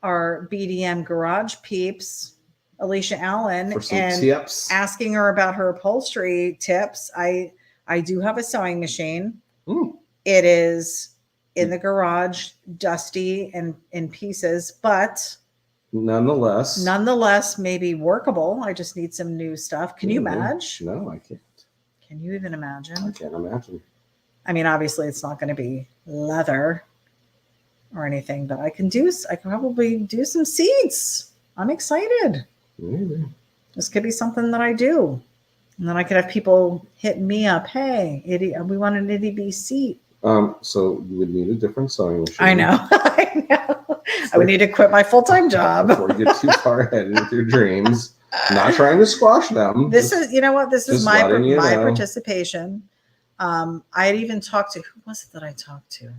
our BDM garage peeps, Alicia Allen, for some and tips. Asking her about her upholstery tips. I do have a sewing machine. It is in the garage, dusty and in pieces, but nonetheless, maybe workable. I just need some new stuff. Can you imagine? No, I can't. Can you even imagine? I can't imagine. I mean, obviously, it's not going to be leather or anything, but I can probably do some seats. I'm excited. Maybe. This could be something that I do. And then I could have people hit me up. Hey, we want an itty bitty seat. So you would need a different sewing machine. I know. I would need to quit my full-time job before you get too far ahead with your dreams. Not trying to squash them. This is my participation. I had even talked to, who was it that I talked to?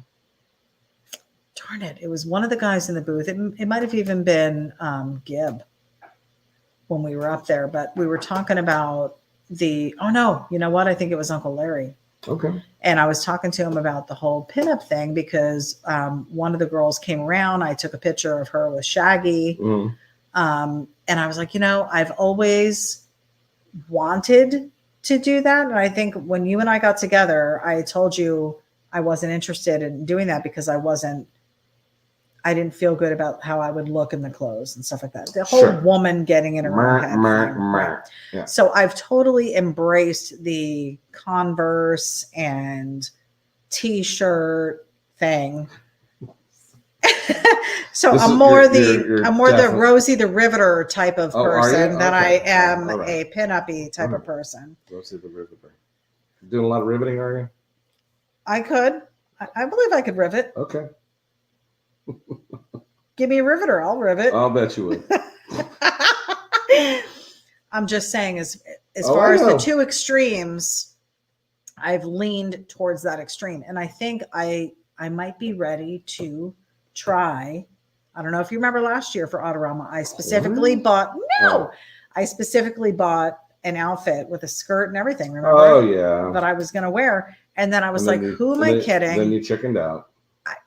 Darn it. It was one of the guys in the booth. It might have even been Gibb when we were up there, but we were talking about you know what? I think it was Uncle Larry. Okay. And I was talking to him about the whole pinup thing because one of the girls came around. I took a picture of her with Shaggy. And I was like, I've always wanted to do that. And I think when you and I got together, I told you I wasn't interested in doing that because I didn't feel good about how I would look in the clothes and stuff like that. The whole woman getting in her own head. Yeah. So I've totally embraced the Converse and T-shirt thing. So I'm more the Rosie the Riveter type of person than I am a pin-up-y type of person. Rosie the Riveter. You're doing a lot of riveting, are you? I could. I believe I could rivet. Okay. Give me a riveter. I'll rivet. I'll bet you would. I'm just saying as far as the two extremes, I've leaned towards that extreme. And I think I might be ready to try. I don't know if you remember last year for Autorama, I specifically bought an outfit with a skirt and everything. Remember? Oh, yeah. That I was going to wear. And then I was like, who am I kidding? Then you chickened out.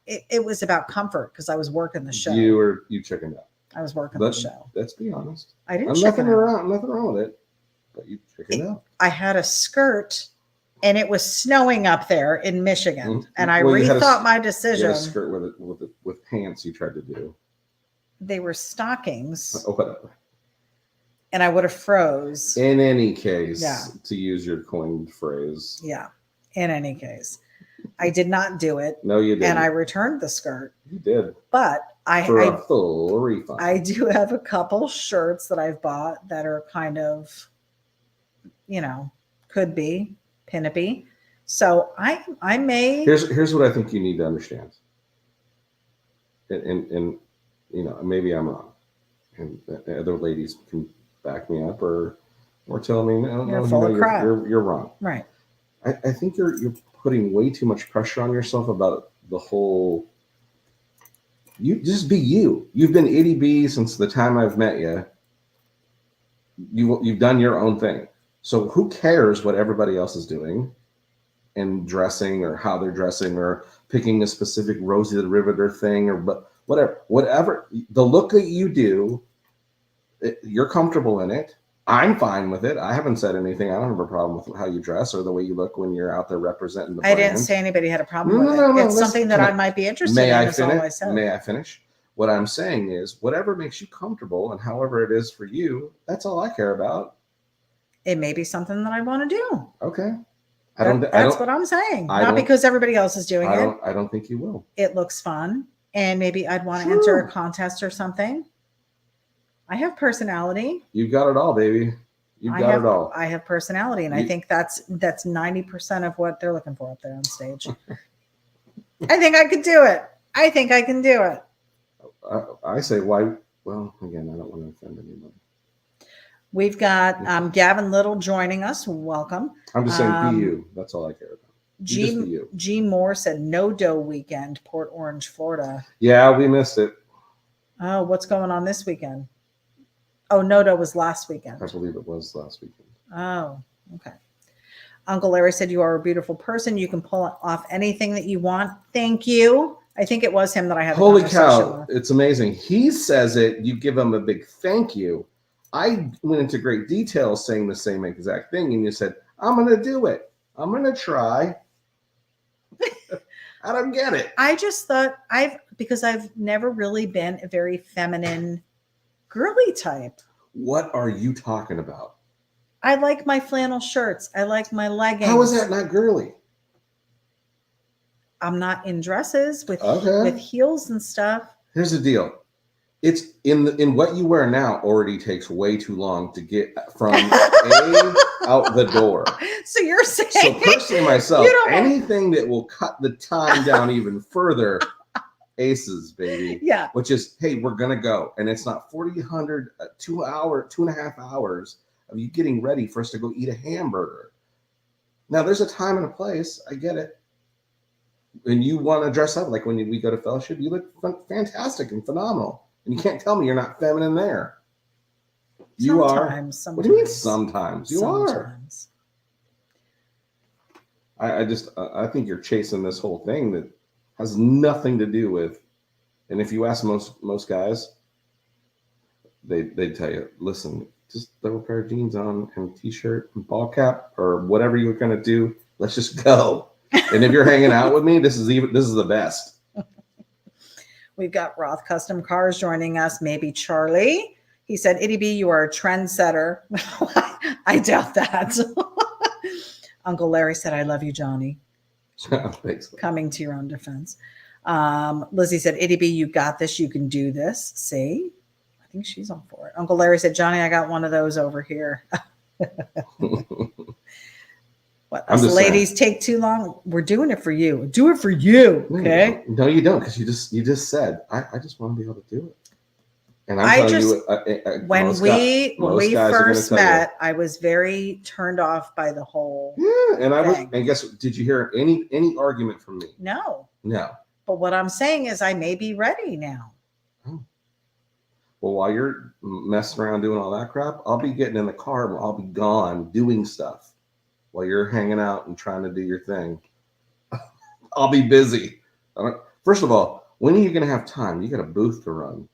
It was about comfort because I was working the show. You chickened out. I was working the show. Let's be honest. I didn't chicken out. Nothing wrong with it. But you chickened out. I had a skirt and it was snowing up there in Michigan. And I rethought my decision. You had a skirt with pants you tried to do. They were stockings. Oh, whatever. and I would have froze. In any case, Yeah. to use your coined phrase. Yeah. In any case, I did not do it. No, you didn't. And I returned the skirt. You did. But for a full refund. I do have a couple shirts that I've bought that are kind of, could be pin-uppy. So I may. Here's what I think you need to understand. And maybe I'm wrong, and other ladies can back me up or tell me no, you're wrong. Right. I think you're putting way too much pressure on yourself about the whole. You just be you. You've been itty bitty since the time I've met you. You've done your own thing. So who cares what everybody else is doing and dressing or how they're dressing or picking a specific Rosie the Riveter thing or whatever. The look that you do, you're comfortable in it. I'm fine with it. I haven't said anything. I don't have a problem with how you dress or the way you look when you're out there representing the brand. I didn't say anybody had a problem with it. It's something that I might be interested in. May I finish? What I'm saying is whatever makes you comfortable and however it is for you, that's all I care about. It may be something that I want to do. Okay. That's what I'm saying. Not because everybody else is doing it. I don't think you will. It looks fun. And maybe I'd want to enter a contest or something. I have personality. You've got it all, baby. You've got it all. I have personality. And I think that's 90% of what they're looking for up there on stage. I think I could do it. I think I can do it. I say why? Well, again, I don't want to offend anybody. We've got Gavin Little joining us. Welcome. I'm just saying, be you. That's all I care about. G Moore said no dough weekend, Port Orange, Florida. Yeah, we missed it. Oh, what's going on this weekend? Oh, no dough was last weekend. I believe it was last weekend. Oh, okay. Uncle Larry said you are a beautiful person. You can pull off anything that you want. Thank you. I think it was him that I had. Holy cow! It's amazing. He says it. You give him a big thank you. I went into great detail saying the same exact thing, and you said, "I'm going to do it. I'm going to try." I don't get it. I just thought because I've never really been a very feminine, girly type. What are you talking about? I like my flannel shirts. I like my leggings. How is that not girly? I'm not in dresses with heels and stuff. Here's the deal. It's in what you wear now already takes way too long to get from out the door. So you're saying, so personally myself, anything that will cut the time down even further, aces, baby. Yeah. Which is, hey, we're gonna go, and it's not 2.5 hours of you getting ready for us to go eat a hamburger. Now there's a time and a place. I get it. And you want to dress up like when we go to fellowship, you look fantastic and phenomenal. And you can't tell me you're not feminine there. You are. Sometimes. What do you mean sometimes? You are. I think you're chasing this whole thing that has nothing to do with. And if you ask most guys, they tell you, listen, just throw a pair of jeans on and t-shirt and ball cap or whatever you're gonna do. Let's just go. And if you're hanging out with me, this is the best. We've got Roth Custom Cars joining us. Maybe Charlie. He said, Itty B, you are a trendsetter. I doubt that. Uncle Larry said, I love you, Johnny. Thanks. Coming to your own defense. Lizzie said, Itty B, you got this. You can do this. See? I think she's on for it. Uncle Larry said, Johnny, I got one of those over here. What, us ladies take too long? We're doing it for you. Do it for you. Okay. No, you don't, because you just said, I just want to be able to do it. And I'm telling you, when we first met, I was very turned off by the whole. Yeah, and guess what? Did you hear any argument from me? No. But what I'm saying is, I may be ready now. Oh. Well, while you're messing around doing all that crap, I'll be getting in the car and I'll be gone doing stuff. While you're hanging out and trying to do your thing, I'll be busy. First of all, when are you going to have time? You got a booth to run.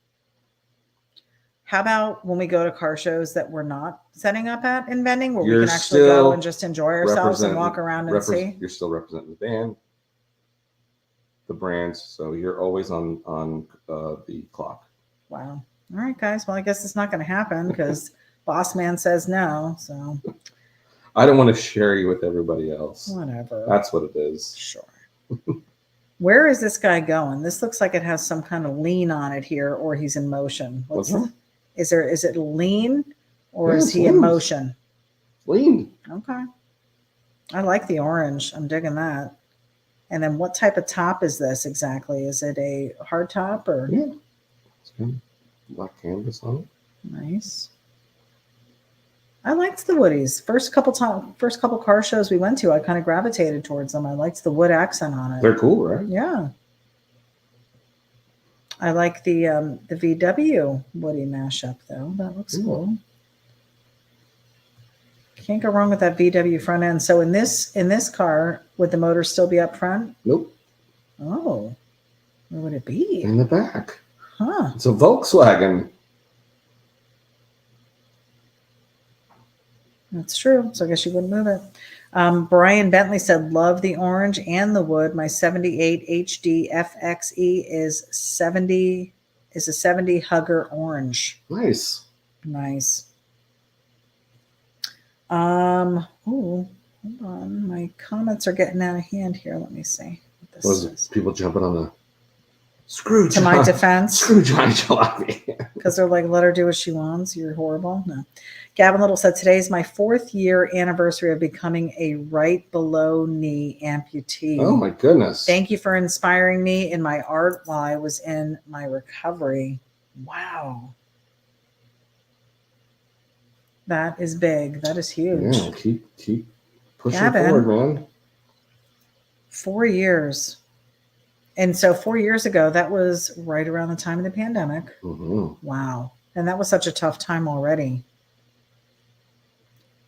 How about when we go to car shows that we're not setting up at in vending, where we can actually go and just enjoy ourselves and walk around and see? You're still representing the band, the brands, so you're always on the clock. Wow. All right, guys. Well, I guess it's not going to happen because Boss man says no, so I don't want to share you with everybody else. whatever. That's what it is. Sure. Where is this guy going? This looks like it has some kind of lean on it here, or he's in motion. What's that? Is it lean, or Yeah, is he in motion? Lean. Okay. I like the orange. I'm digging that. And then what type of top is this exactly? Is it a hard top or? Yeah. It's got black canvas on it. Nice. I liked the Woodies. First couple car shows we went to, I kind of gravitated towards them. I liked the wood accent on it. They're cool, right? Yeah. I like the VW Woody mashup though. That looks cool. Can't go wrong with that VW front end. So in this car, would the motor still be up front? Nope. Oh, where would it be? In the back. Huh. It's a Volkswagen. That's true. So I guess you wouldn't move it. Brian Bentley said, love the orange and the wood. My 78 HD FXE is a 70 hugger orange. Nice. Nice. Oh, hold on. My comments are getting out of hand here. Let me see what this is. People jumping on the screw to my defense. Screw Johnny Jalopy. Because they're like, let her do what she wants. You're horrible. No. Gavin Little said, today is my 4th year anniversary of becoming a right below knee amputee. Oh my goodness. Thank you for inspiring me in my art while I was in my recovery. Wow. That is big. That is huge. Yeah, keep pushing Gavin, forward, man. 4 years. And so 4 years ago, that was right around the time of the pandemic. Mm-hmm. Wow. And that was such a tough time already.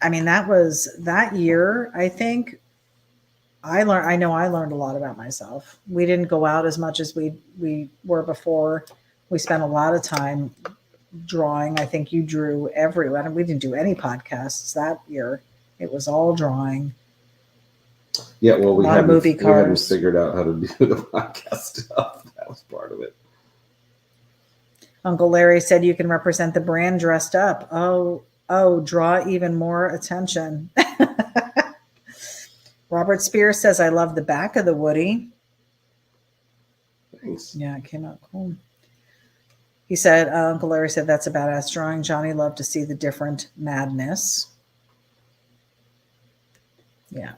I mean, that year, I think I learned a lot about myself. We didn't go out as much as we were before. We spent a lot of time drawing. I think you drew everywhere. We didn't do any podcasts that year. It was all drawing. Yeah, well, we hadn't figured out how to do the podcast stuff. That was part of it. Uncle Larry said you can represent the brand dressed up. Oh, draw even more attention. Robert Spears says, I love the back of the Woody. Thanks. Yeah, it came out cool. He said, Uncle Larry said, that's a badass drawing. Johnny loved to see the different madness. Yeah.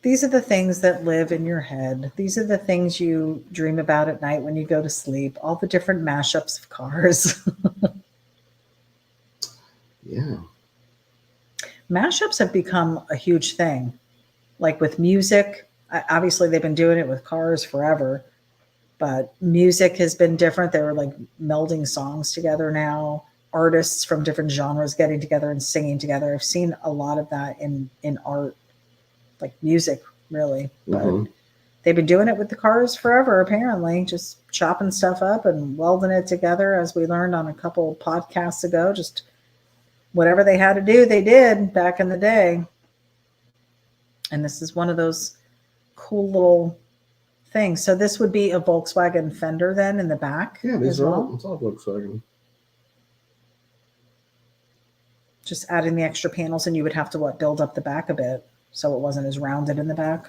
These are the things that live in your head. These are the things you dream about at night when you go to sleep. All the different mashups of cars. Yeah. Mashups have become a huge thing. Like with music, obviously they've been doing it with cars forever, but music has been different. They were like melding songs together now. Artists from different genres getting together and singing together. I've seen a lot of that in art, like music, really. Mm-hmm. But they've been doing it with the cars forever, apparently, just chopping stuff up and welding it together, as we learned on a couple podcasts ago. Just whatever they had to do, they did back in the day. And this is one of those cool little things. So this would be a Volkswagen fender then in the back. Yeah, these are all, it's all Volkswagen. Just adding the extra panels, and you would have to build up the back a bit so it wasn't as rounded in the back.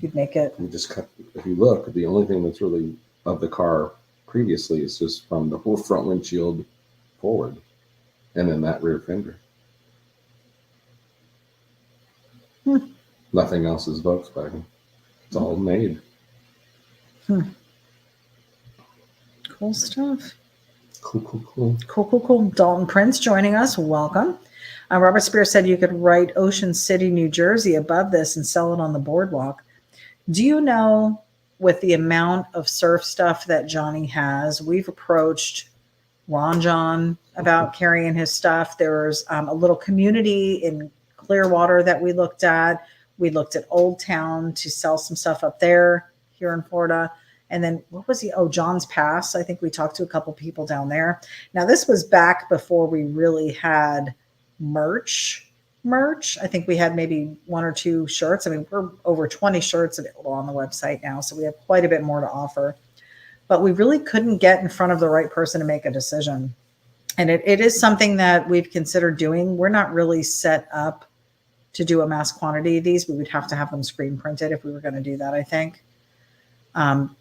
You'd make it. You just cut. If you look, the only thing that's really of the car previously is just from the whole front windshield forward, and then that rear fender. Nothing else is Volkswagen. It's all made. Cool stuff. Cool. Dalton Prince joining us. Welcome. Robert Spears said you could write Ocean City, New Jersey above this and sell it on the boardwalk. Do you know, with the amount of surf stuff that Johnny has, we've approached Ron John about carrying his stuff. There's a little community in Clearwater that we looked at. We looked at Old Town to sell some stuff up there here in Florida. And then what was he? Oh, John's Pass. I think we talked to a couple people down there. Now, this was back before we really had merch. I think we had maybe 1 or 2 shirts. I mean, we're over 20 shirts available on the website now, so we have quite a bit more to offer. But we really couldn't get in front of the right person to make a decision. And it is something that we've considered doing. We're not really set up to do a mass quantity of these. We would have to have them screen printed if we were going to do that, I think.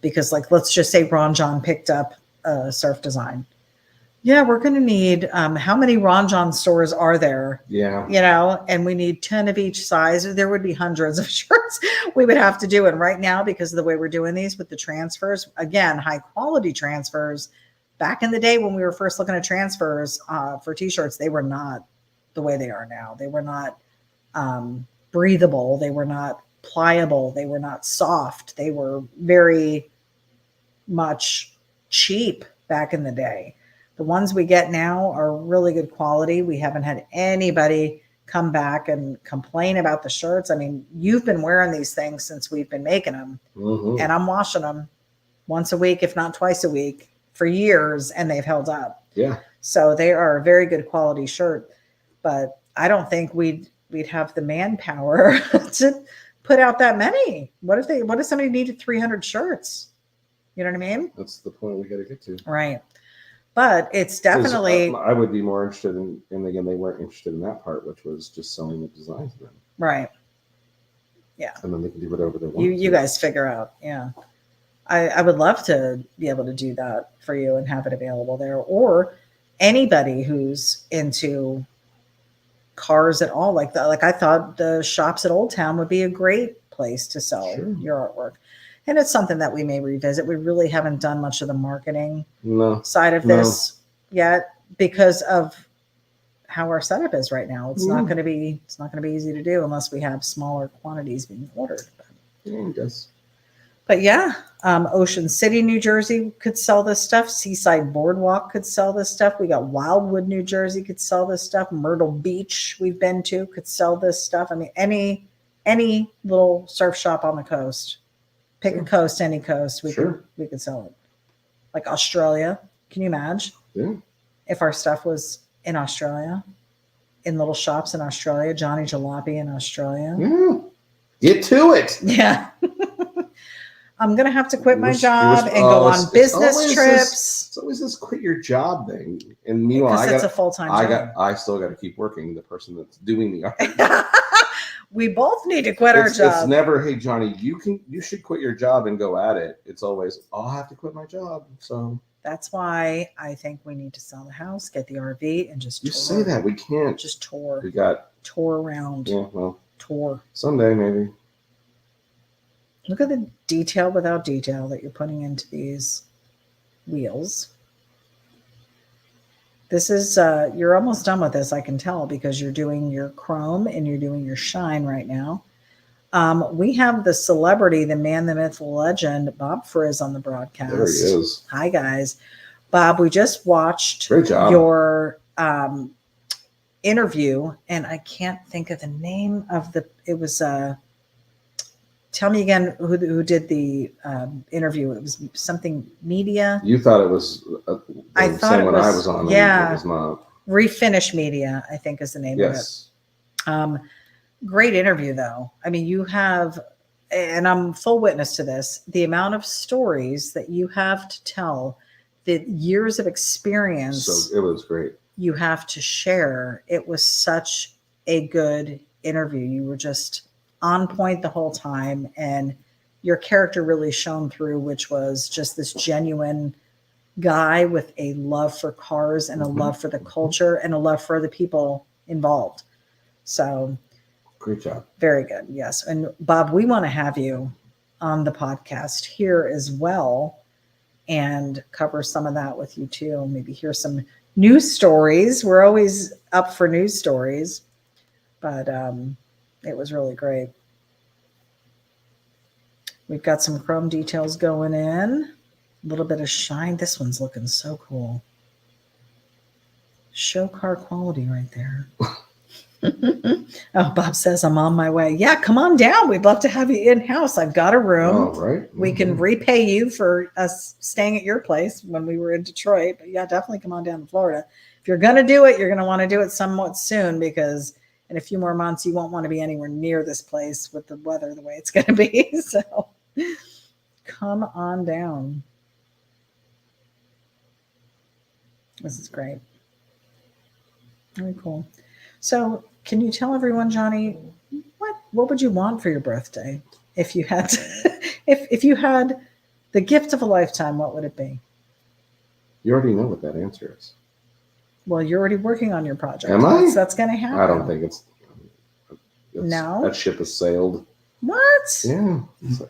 Because like, let's just say Ron John picked up a surf design. Yeah, we're going to need, how many Ron John stores are there? Yeah. You know, and we need 10 of each size. There would be hundreds of shirts we would have to do. And right now, because of the way we're doing these with the transfers, again, high quality transfers, back in the day when we were first looking at transfers for t-shirts, they were not the way they are now. They were not breathable. They were not pliable. They were not soft. They were very much cheap back in the day. The ones we get now are really good quality. We haven't had anybody come back and complain about the shirts. I mean, you've been wearing these things since we've been making them, and I'm washing them once a week, if not twice a week, for years, and they've held up. Yeah. So they are a very good quality shirt, but I don't think we'd have the manpower to put out that many. What if somebody needed 300 shirts? You know what I mean? That's the point we got to get to. Right. But it's definitely. I would be more interested in, and again, they weren't interested in that part, which was just selling the design to them. Right. Yeah. And then they can do whatever they want. You guys figure out. Yeah. I would love to be able to do that for you and have it available there, or anybody who's into cars at all like that. Like, I thought the shops at Old Town would be a great place to sell your artwork. And it's something that we may revisit. We really haven't done much of the marketing side of this yet because of how our setup is right now. It's not going to be easy to do unless we have smaller quantities being ordered. But yeah, Ocean City, New Jersey could sell this stuff. Seaside Boardwalk could sell this stuff. We got Wildwood, New Jersey could sell this stuff. Myrtle Beach we've been to could sell this stuff. I mean, any little surf shop on the coast. Pick a coast, any coast, we could sell it. Like Australia, can you imagine? Yeah. If our stuff was in Australia, in little shops in Australia, Johnny Jalopy in Australia. Yeah. Get to it. Yeah. I'm gonna have to quit my job and go on business trips. It's always this quit your job thing, and meanwhile, it's a full-time job. I still got to keep working. The person that's doing the art. We both need to quit our job. It's never, hey Johnny, you should quit your job and go at it. It's always, I'll have to quit my job. So that's why I think we need to sell the house, get the RV, and just tour. Say that we can't just tour. We got tour around. Yeah, well, tour someday maybe. Look at the detail without detail that you're putting into these wheels. This is, you're almost done with this, I can tell, because you're doing your chrome and you're doing your shine right now. We have the celebrity, the man, the myth, the legend, Bob Frizz on the broadcast. There he is. Hi, guys. Bob, we just watched your interview, and I can't think of the name of it was, tell me again who did the interview. It was something media. You thought it was I thought it was, I was on. Yeah. It was not. Refinish Media, I think is the name of it. Great interview, though. I mean, you have, and I'm full witness to this, the amount of stories that you have to tell, the years of experience. So it was great. You have to share. It was such a good interview. You were just on point the whole time, and your character really shone through, which was just this genuine guy with a love for cars and a love for the culture and a love for the people involved. So great job. Very good. Yes. And Bob, we want to have you on the podcast here as well and cover some of that with you too. Maybe hear some news stories. We're always up for news stories, but it was really great. We've got some chrome details going in. A little bit of shine. This one's looking so cool. Show car quality right there. Oh, Bob says I'm on my way. Yeah, come on down. We'd love to have you in-house. I've got a room. Oh, right. We can repay you for us staying at your place when we were in Detroit. But yeah, definitely come on down to Florida. If you're going to do it, you're going to want to do it somewhat soon, because in a few more months, you won't want to be anywhere near this place with the weather the way it's going to be. So come on down. This is great. Very cool. So, can you tell everyone, Johnny, what would you want for your birthday if you had if you had the gift of a lifetime? What would it be? You already know what that answer is. Well, you're already working on your project. Am I? That's going to happen. I don't think it's no. That ship has sailed. What? Yeah,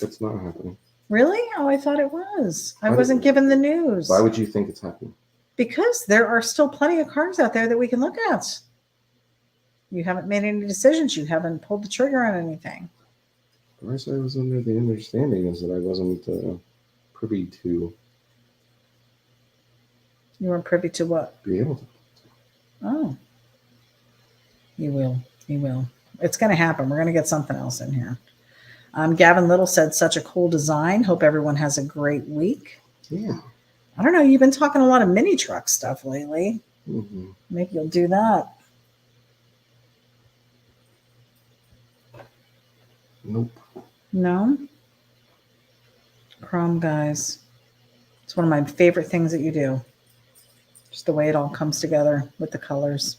it's not happening. Really? Oh, I thought it was. I wasn't given the news. Why would you think it's happening? Because there are still plenty of cars out there that we can look at. You haven't made any decisions. You haven't pulled the trigger on anything. Of course, I was under the understanding is that I wasn't privy to. You weren't privy to what? Be able to. Oh. You will. You will. It's going to happen. We're going to get something else in here. Gavin Little said, such a cool design. Hope everyone has a great week. Yeah. I don't know. You've been talking a lot of mini truck stuff lately. Mm-hmm. Maybe you'll do that. Nope. No? Chrome, guys. It's one of my favorite things that you do. Just the way it all comes together with the colors.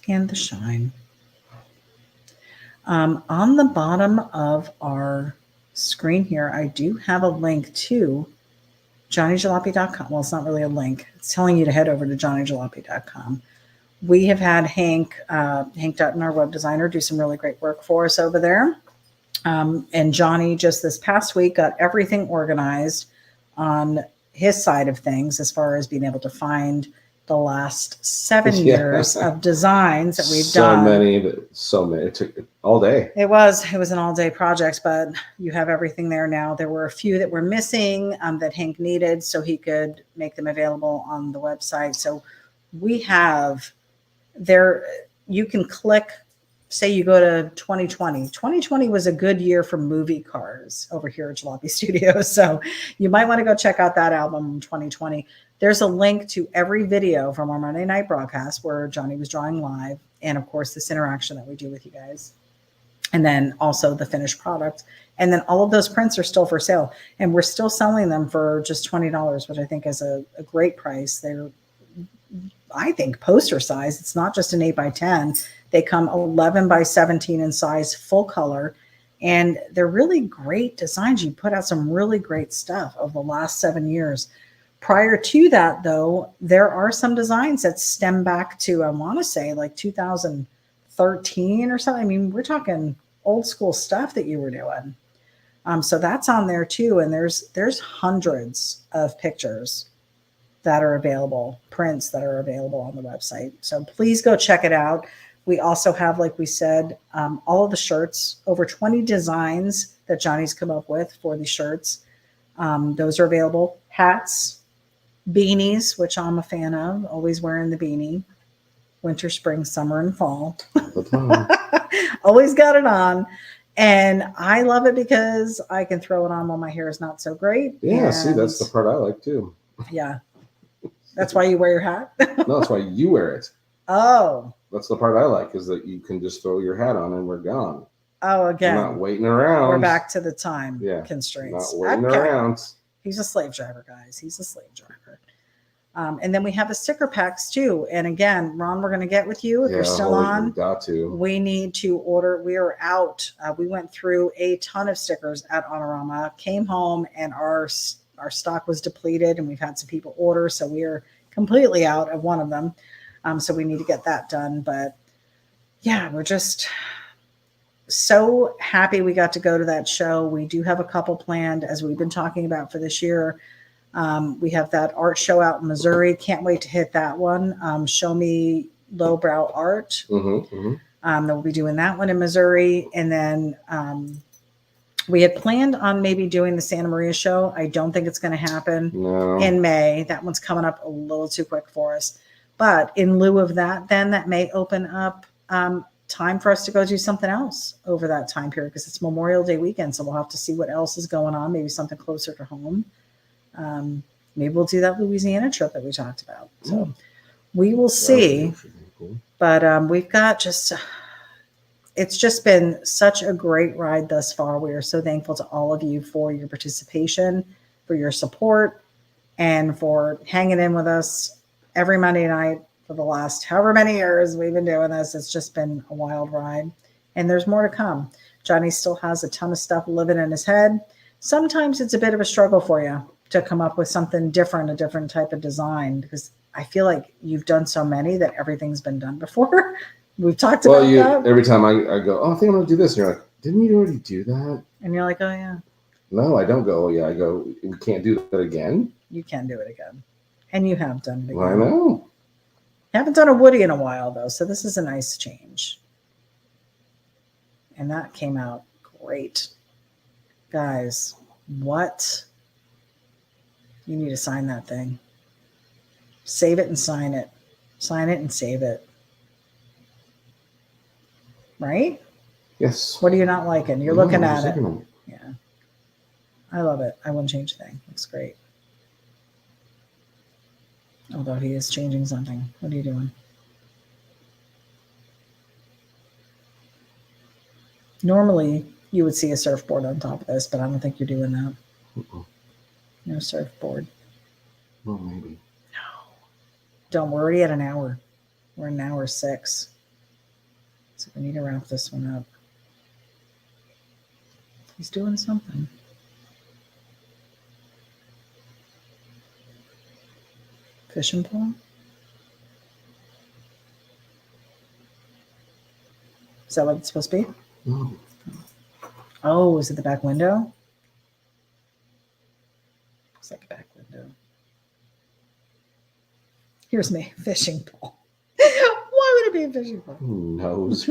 And the shine. On the bottom of our screen here, I do have a link to johnnyjalopy.com. Well, it's not really a link. It's telling you to head over to johnnyjalopy.com. We have had Hank Dutton, our web designer, do some really great work for us over there. And Johnny just this past week got everything organized on his side of things as far as being able to find the last 7 years of designs that we've done. So many. It took all day. It was an all-day project, but you have everything there now. There were a few that were missing that Hank needed so he could make them available on the website. So we have there, you can click, say you go to 2020. 2020 was a good year for movie cars over here at Jalopy Studios. So you might want to go check out that album in 2020. There's a link to every video from our Monday night broadcast where Johnny was drawing live. And of course, this interaction that we do with you guys. And then also the finished product. And then all of those prints are still for sale. And we're still selling them for just $20, which I think is a great price. They're, I think, poster size. It's not just an 8x10. They come 11 by 17 in size, full color. And they're really great designs. You put out some really great stuff over the last 7 years. Prior to that, though, there are some designs that stem back to, I want to say, like 2013 or something. I mean, we're talking old school stuff that you were doing. So that's on there too. And there's hundreds of pictures that are available, prints that are available on the website. So please go check it out. We also have, like we said, all of the shirts, over 20 designs that Johnny's come up with for the shirts. Those are available. Hats, beanies, which I'm a fan of, always wearing the beanie. Winter, spring, summer, and fall. Always got it on. And I love it because I can throw it on when my hair is not so great. Yeah, and see, that's the part I like too. Yeah. That's why you wear your hat? No, that's why you wear it. Oh. That's the part I like, is that you can just throw your hat on and we're gone. Oh, again. We're not waiting around. We're back to the time constraints. Not waiting around. He's a slave driver, guys. He's a slave driver. And then we have the sticker packs too. And again, Ron, we're going to get with you if you're still on. We got to. We need to order. We are out. We went through a ton of stickers at Honorama, came home, and our stock was depleted, and we've had some people order. So we are completely out of one of them. So we need to get that done. But yeah, we're just so happy we got to go to that show. We do have a couple planned, as we've been talking about, for this year. We have that art show out in Missouri. Can't wait to hit that one. Show Me Lowbrow Art. That we'll be doing that one in Missouri. And then we had planned on maybe doing the Santa Maria show. I don't think it's going to happen in May. That one's coming up a little too quick for us. But in lieu of that, then that may open up time for us to go do something else over that time period, because it's Memorial Day weekend. So we'll have to see what else is going on. Maybe something closer to home. Maybe we'll do that Louisiana trip that we talked about. So we will see. Cool. But we've got it's just been such a great ride thus far. We are so thankful to all of you for your participation, for your support, and for hanging in with us every Monday night for the last however many years we've been doing this. It's just been a wild ride. And there's more to come. Johnny still has a ton of stuff living in his head. Sometimes it's a bit of a struggle for you to come up with something different, a different type of design, because I feel like you've done so many that everything's been done before. We've talked about that. Every time I go, oh, I think I'm going to do this. And you're like, didn't you already do that? And you're like, oh, yeah. No, I don't go, oh, yeah. I go, we can't do that again. You can do it again. And you have done it again. Well, I know. I haven't done a Woody in a while, though, so this is a nice change. And that came out great. Guys, what? You need to sign that thing. Save it and sign it. Sign it and save it. Right? Yes. What are you not liking? You're looking at it. At Yeah. I love it. I wouldn't change a thing. Looks great. Although he is changing something. What are you doing? Normally, you would see a surfboard on top of this, but I don't think you're doing that. No surfboard. Well, maybe. No. Don't worry, at an hour. We're in hour 6. So we need to wrap this one up. He's doing something. Fishing pole? Is that what it's supposed to be? No. Oh, is it the back window? Looks like a back window. Here's me, fishing pole. Why would it be a fishing pole? Who knows?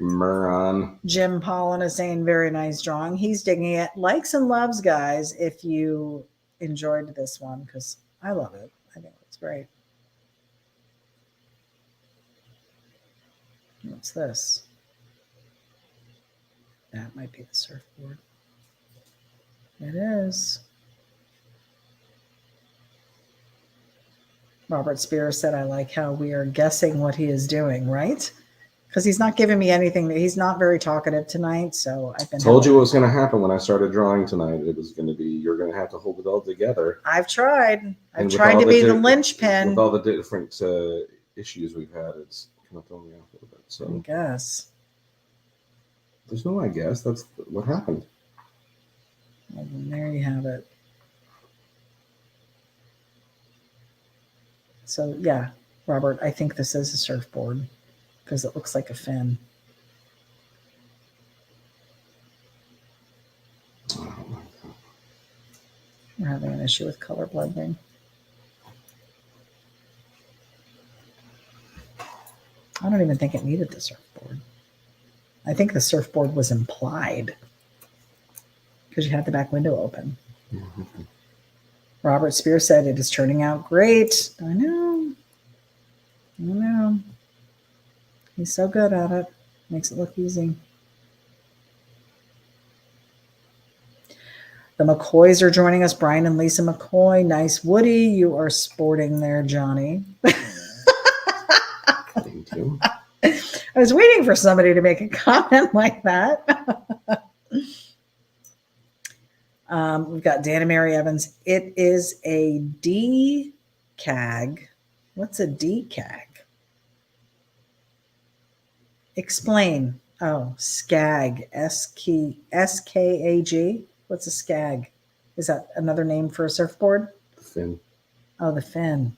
Moron. Jim Pollen is saying, very nice drawing. He's digging it. Likes and loves, guys, if you enjoyed this one, because I love it. I think it's great. What's this? That might be the surfboard. It is. Robert Spears said, I like how we are guessing what he is doing, right? Because he's not giving me anything. He's not very talkative tonight, so I've been told you what was going to happen when I started drawing tonight. It was going to be, you're going to have to hold it all together. I've tried. I've tried to be the linchpin. With all the different issues we've had, it's kind of thrown me off a little bit. So I guess. There's no I guess. That's what happened. Well, then there you have it. So, yeah, Robert, I think this is a surfboard because it looks like a fin. We're having an issue with color blending. I don't even think it needed the surfboard. I think the surfboard was implied because you had the back window open. Mm-hmm. Robert Spear said it is turning out great. I know. I know. He's so good at it. Makes it look easy. The McCoys are joining us. Brian and Lisa McCoy. Nice. Woody, you are sporting there, Johnny. Thank you. I was waiting for somebody to make a comment like that. We've got Dana Mary Evans. It is a DCAG. What's a DCAG? Explain. Oh, SCAG. S-K-A-G. What's a SCAG? Is that another name for a surfboard? The fin. Oh, the fin.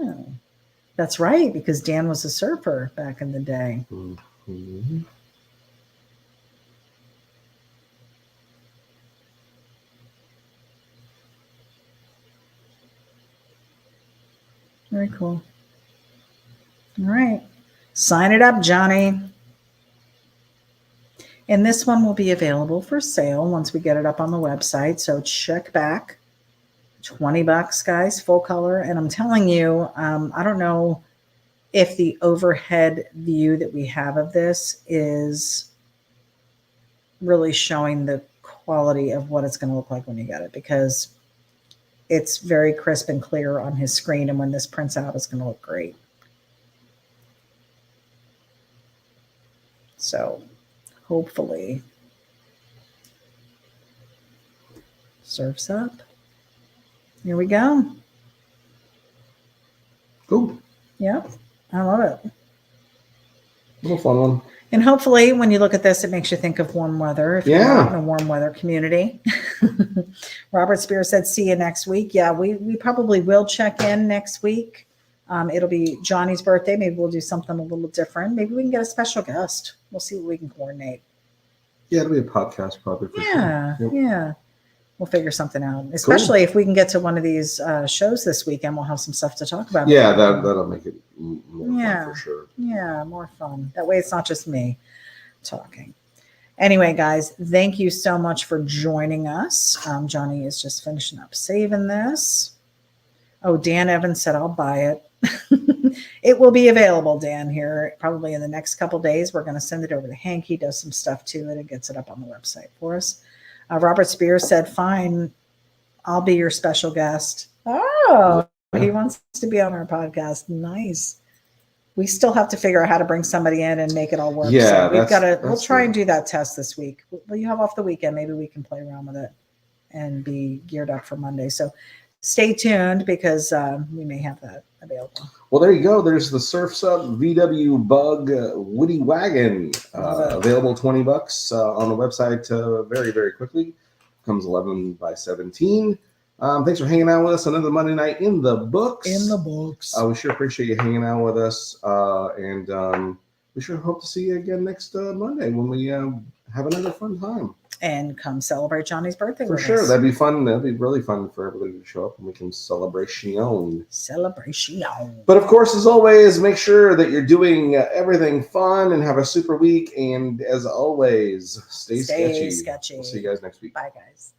Oh, that's right, because Dan was a surfer back in the day. Mm-hmm. Very cool. All right. Sign it up, Johnny. And this one will be available for sale once we get it up on the website. So check back. $20, guys, full color. And I'm telling you, I don't know if the overhead view that we have of this is really showing the quality of what it's going to look like when you get it, because it's very crisp and clear on his screen. And when this prints out, it's going to look great. So hopefully, surf's up. Here we go. Cool. Yeah, I love it. Little fun one. And hopefully when you look at this, it makes you think of warm weather if you're not in a warm weather community. Robert Spears said, see you next week. Yeah, we probably will check in next week. It'll be Johnny's birthday. Maybe we'll do something a little different. Maybe we can get a special guest. We'll see what we can coordinate. Yeah, it'll be a podcast probably. For sure. Yep. Yeah. We'll figure something out, especially if we can get to one of these shows this weekend. We'll have some stuff to talk about. Yeah, that'll make it more fun for sure. Yeah, more fun. That way it's not just me talking. Anyway, guys, thank you so much for joining us. Johnny is just finishing up saving this. Oh, Dan Evans said, I'll buy it. It will be available, Dan, here probably in the next couple days. We're going to send it over to Hank. He does some stuff to it and gets it up on the website for us. Robert Spears said, fine, I'll be your special guest. Oh, he wants to be on our podcast. Nice. We still have to figure out how to bring somebody in and make it all work. Yeah, so we'll try and do that test this week. Will you have off the weekend? Maybe we can play around with it and be geared up for Monday. So stay tuned because we may have that available. Well, there you go. There's the Surf's Up VW Bug Woody Wagon, available $20 on the website very, very quickly. Comes 11 by 17. Thanks for hanging out with us another Monday night in the books. We sure appreciate you hanging out with us, and we sure hope to see you again next Monday when we have another fun time. And come celebrate Johnny's birthday for with sure. us. That'd be fun. That'd be really fun for everybody to show up and we can celebration. But of course, as always, make sure that you're doing everything fun and have a super week. And as always, stay sketchy. Sketchy. We'll see you guys next week. Bye, guys.